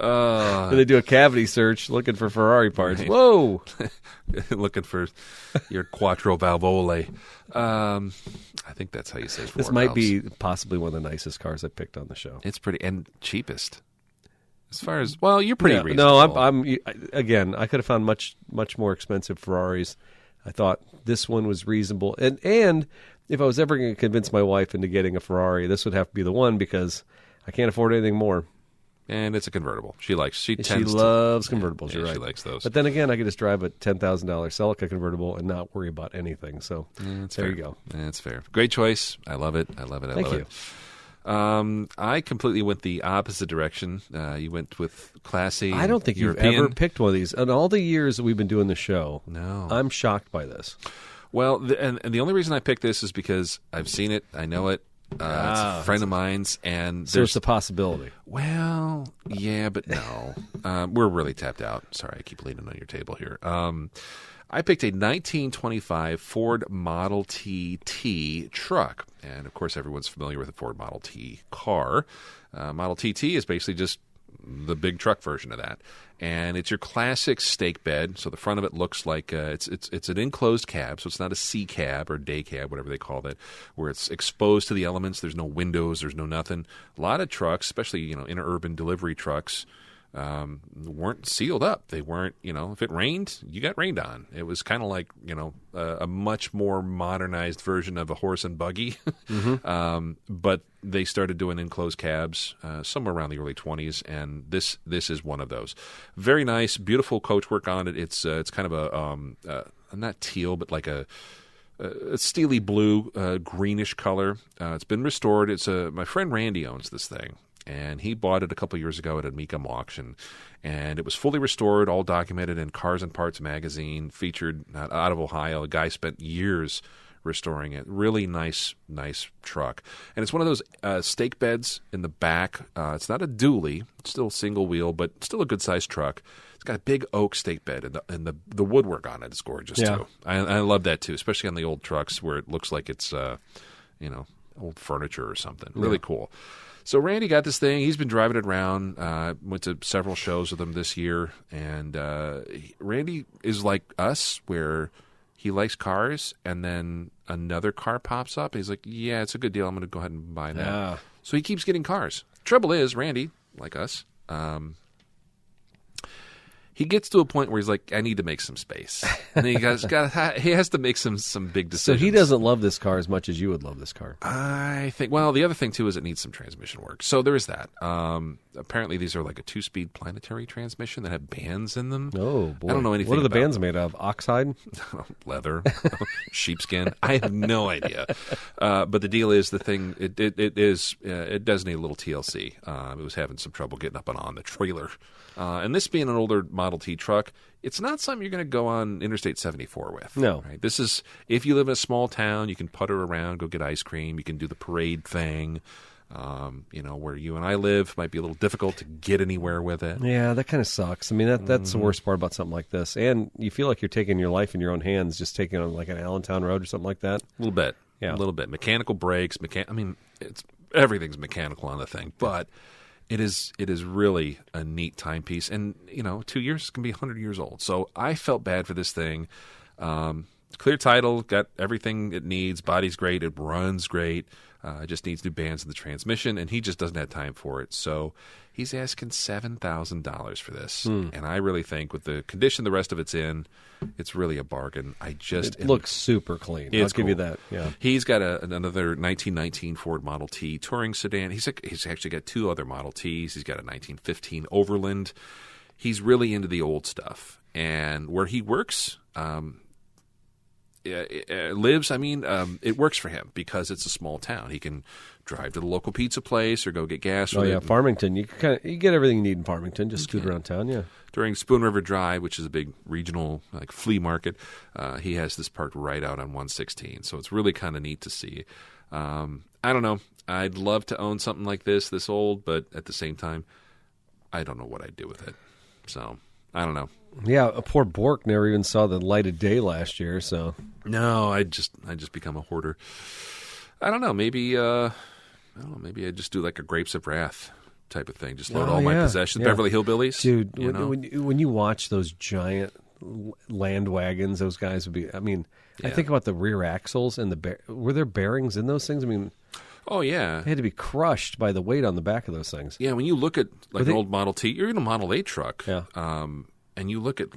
And they do a cavity search looking for Ferrari parts. Right. Whoa! Looking for your quattro valvole. I think that's how you say it. This might be possibly one of the nicest cars I picked on the show. It's pretty and cheapest. As far as you're pretty reasonable. No, I'm again. I could have found much more expensive Ferraris. I thought this one was reasonable, and if I was ever going to convince my wife into getting a Ferrari, this would have to be the one because I can't afford anything more. And it's a convertible. She loves convertibles. Yeah, you're right. She likes those. But then again, I could just drive a $10,000 Celica convertible and not worry about anything. So there fair. you go. That's fair. Great choice. I love it. Thank you. I completely went the opposite direction. You went with classy. I don't think European. you've ever picked one of these. In all the years that we've been doing the show, No. I'm shocked by this. Well, and the only reason I picked this is because I've seen it. I know it. It's a friend of mine's, and So it's a possibility. Well, yeah, but no. We're really tapped out. Sorry, I keep leaning on your table here. I picked a 1925 Ford Model T truck. And, of course, everyone's familiar with a Ford Model T car. Model TT is basically just the big truck version of that. And it's your classic stake bed. So the front of it looks like it's an enclosed cab. So it's not a C cab or day cab, whatever they call that, where it's exposed to the elements. There's no windows. There's no nothing. A lot of trucks, especially interurban delivery trucks, weren't sealed up. They weren't, if it rained, you got rained on. It was kind of like, a much more modernized version of a horse and buggy. But they started doing enclosed cabs somewhere around the early 20s, and this is one of those. Very nice, beautiful coachwork on it. It's kind of a not teal, but like a steely blue, greenish color. It's been restored. My friend Randy owns this thing. And he bought it a couple years ago at a Mecum auction. And it was fully restored, all documented in Cars and Parts magazine, featured out of Ohio. A guy spent years restoring it. Really nice truck. And it's one of those stake beds in the back. It's not a dually. It's still single wheel, but still a good-sized truck. It's got a big oak stake bed, and the woodwork on it is gorgeous, too. I love that, too, especially on the old trucks where it looks like it's, old furniture or something. Really cool. So Randy got this thing. He's been driving it around. Went to several shows with him this year. And Randy is like us, where he likes cars, and then another car pops up. He's like, yeah, it's a good deal. I'm going to go ahead and buy that. Yeah. So he keeps getting cars. Trouble is, Randy, like us, he gets to a point where he's like, I need to make some space. And he has to make some big decisions. So he doesn't love this car as much as you would love this car. I think, well, the other thing, too, is it needs some transmission work. So there is that. Apparently, these are like a 2-speed planetary transmission that have bands in them. Oh, boy. I don't know anything What are the about bands them. made of? Oxide? Leather, sheepskin. I have no idea. But the deal is, the thing, it does need a little TLC. It was having some trouble getting up and on the trailer. And this being an older Model T truck, it's not something you're going to go on Interstate 74 with. No. Right? This is, if you live in a small town, you can putter around, go get ice cream. You can do the parade thing. Where you and I live, might be a little difficult to get anywhere with it. Yeah, that kind of sucks. I mean, that's the worst part about something like this. And you feel like you're taking your life in your own hands, just taking it on like an Allentown road or something like that. A little bit. Yeah. A little bit. Mechanical brakes. Everything's mechanical on the thing. But it is really a neat timepiece. And, 2 years can be 100 years old. So I felt bad for this thing. Clear title, got everything it needs. Body's great. It runs great. It just needs new bands in the transmission, and he just doesn't have time for it. So he's asking $7,000 for this. And I really think with the condition the rest of it's in, it's really a bargain. It looks super clean. I'll give you that. Yeah. He's got another 1919 Ford Model T touring sedan. He's actually got 2 other Model Ts. He's got a 1915 Overland. He's really into the old stuff. And where he works, lives, it works for him because it's a small town. He can drive to the local pizza place or go get gas. Farmington. You get everything you need in Farmington. Just scoot around town, yeah. During Spoon River Drive, which is a big regional flea market, he has this parked right out on 116. So it's really kind of neat to see. I don't know. I'd love to own something like this old, but at the same time, I don't know what I'd do with it. So I don't know. Yeah, poor Bork never even saw the light of day last year. So no, I just become a hoarder. I don't know. Maybe maybe I just do like a Grapes of Wrath type of thing. Just load all my possessions. Yeah. Beverly Hillbillies, dude. When you watch those giant land wagons, those guys would be. I think about the rear axles and were there bearings in those things? Oh, yeah. They had to be crushed by the weight on the back of those things. Yeah, when you look at an old Model T, you're in a Model 8 truck, and you look at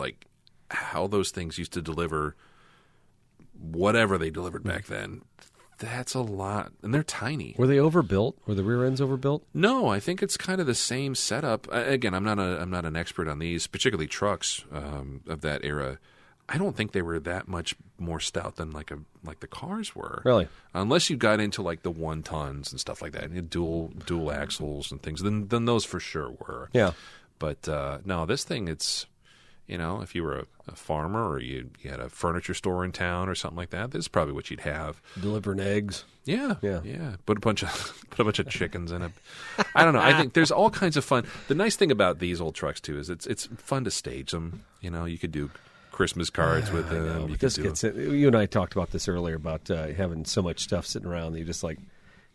how those things used to deliver whatever they delivered back then, That's a lot, and they're tiny. Were they overbuilt? Were the rear ends overbuilt? No, I think it's kind of the same setup. Again, I'm not an expert on these, particularly trucks of that era. I don't think they were that much more stout than like the cars were. Really? Unless you got into like the 1 tons and stuff like that, and dual axles and things, then those for sure were. Yeah. But no, this thing, it's, if you were a farmer or you had a furniture store in town or something like that, this is probably what you'd have. Delivering eggs. Yeah. Put a bunch of chickens in it. I don't know. I think there's all kinds of fun. The nice thing about these old trucks too is it's fun to stage them. You could do Christmas cards with them. You and I talked about this earlier about having so much stuff sitting around that you just like,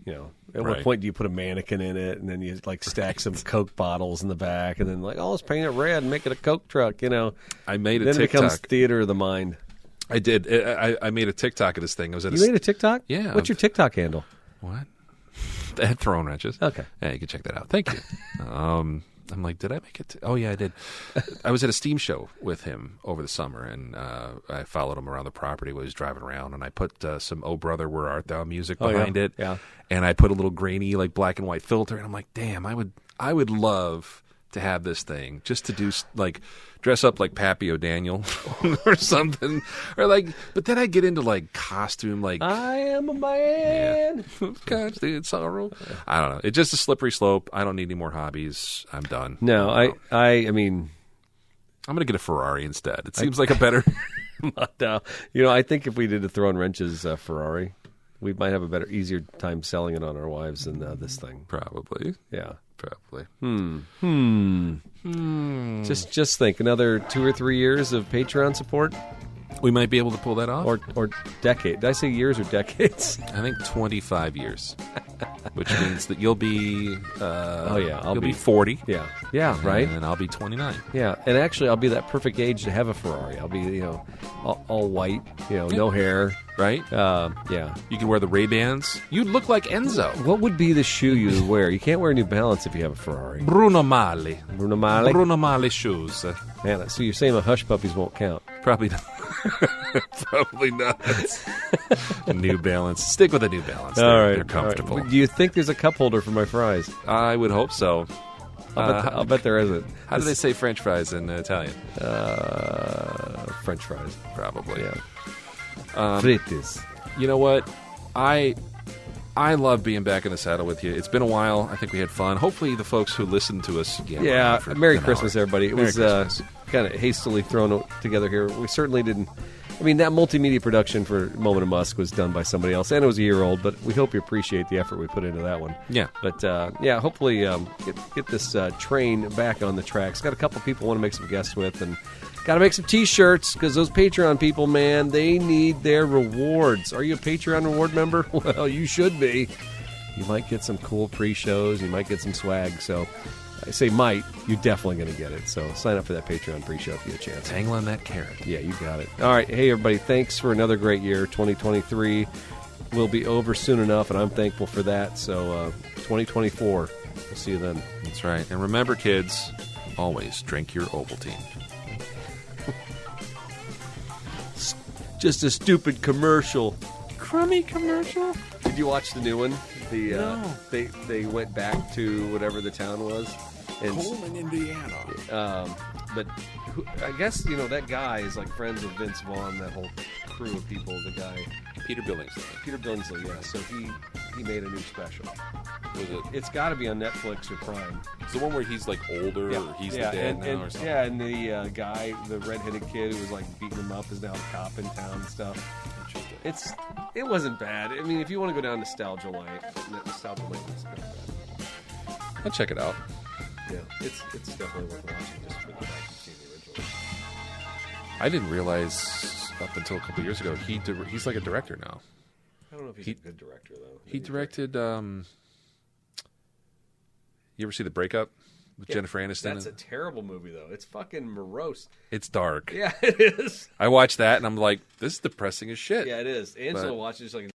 at what point do you put a mannequin in it, and then you like stack some Coke bottles in the back, and then like, let's paint it red and make it a Coke truck. I made a then TikTok. It becomes theater of the mind. I did. I made a TikTok of this thing. You made a TikTok? Yeah. What's your TikTok handle? What? At Throwin Wrenches. Okay. Yeah, you can check that out. Thank you. I'm like, did I make it? Oh, yeah, I did. I was at a steam show with him over the summer, and I followed him around the property while he was driving around, and I put some Oh Brother, Where Art Thou music behind it. Yeah. And I put a little grainy, like black and white filter, and I'm like, damn, I would love to have this thing just to do, like, dress up like Pappy O'Daniel or something. Or like, but then I get into like costume, like, I am a man. Yeah. Constant sorrow. I don't know. It's just a slippery slope. I don't need any more hobbies. I'm done. No, I mean, I'm going to get a Ferrari instead. It seems like a better. I think if we did a Throwin Wrenches Ferrari, we might have a easier time selling it on our wives than this thing. Probably. Yeah. Probably. Just think, another 2 or 3 years of Patreon support, we might be able to pull that off. or decade. Did I say years or decades? I think 25 years, which means that you'll be. I'll be 40. Yeah, right. And I'll be 29. Yeah, and actually, I'll be that perfect age to have a Ferrari. I'll be, all white, no hair. Right? Yeah. You can wear the Ray-Bans. You'd look like Enzo. What would be the shoe you would wear? You can't wear New Balance if you have a Ferrari. Bruno Mali. Bruno Mali? Bruno Mali shoes. Man, so you're saying the Hush Puppies won't count? Probably not. Probably not. New Balance. Stick with the New Balance. They're comfortable. Right. Do you think there's a cup holder for my fries? I would hope so. I'll bet there isn't. How do they say French fries in Italian? French fries. Probably. Yeah. Frites. You know what? I love being back in the saddle with you. It's been a while. I think we had fun. Hopefully the folks who listened to us again. Yeah. Merry Christmas, everybody. It Merry was Christmas. Kind of hastily thrown together here. We certainly didn't. I mean, that multimedia production for Moment of Musk was done by somebody else, and it was a year old, but we hope you appreciate the effort we put into that one. Yeah. But, hopefully get this train back on the tracks. Got a couple people want to make some guests with, and got to make some T-shirts, because those Patreon people, man, they need their rewards. Are you a Patreon reward member? Well, you should be. You might get some cool pre-shows. You might get some swag, so... I say might, you're definitely going to get it. So sign up for that Patreon pre-show if you get a chance. Tangle on that carrot. Yeah, you got it. All right. Hey, everybody. Thanks for another great year. 2023 will be over soon enough, and I'm thankful for that. So 2024, we'll see you then. That's right. And remember, kids, always drink your Ovaltine. Just a stupid commercial. Crummy commercial? Did you watch the new one? No. They went back to whatever the town was. And, Coleman, Indiana. But I guess, that guy is like friends with Vince Vaughn, that whole crew of people. The guy, Peter Billingsley. yeah. So he made a new special. Was it? It's got to be on Netflix or Prime. It's the one where he's like older, or he's the dad now, or something. Yeah, and the guy, the redheaded kid who was like beating him up, is now a cop in town and stuff. Interesting. It wasn't bad. I mean, if you want to go down nostalgia lane is not bad. I'll check it out. Yeah, it's definitely worth watching just for the fact you've seen the original. I didn't realize up until a couple years ago he's like a director now. I don't know if he's a good director though. He directed. You ever see The Breakup with Jennifer Aniston? That's a terrible movie though. It's fucking morose. It's dark. Yeah, it is. I watched that and I'm like, this is depressing as shit. Yeah, it is. Angela watches like.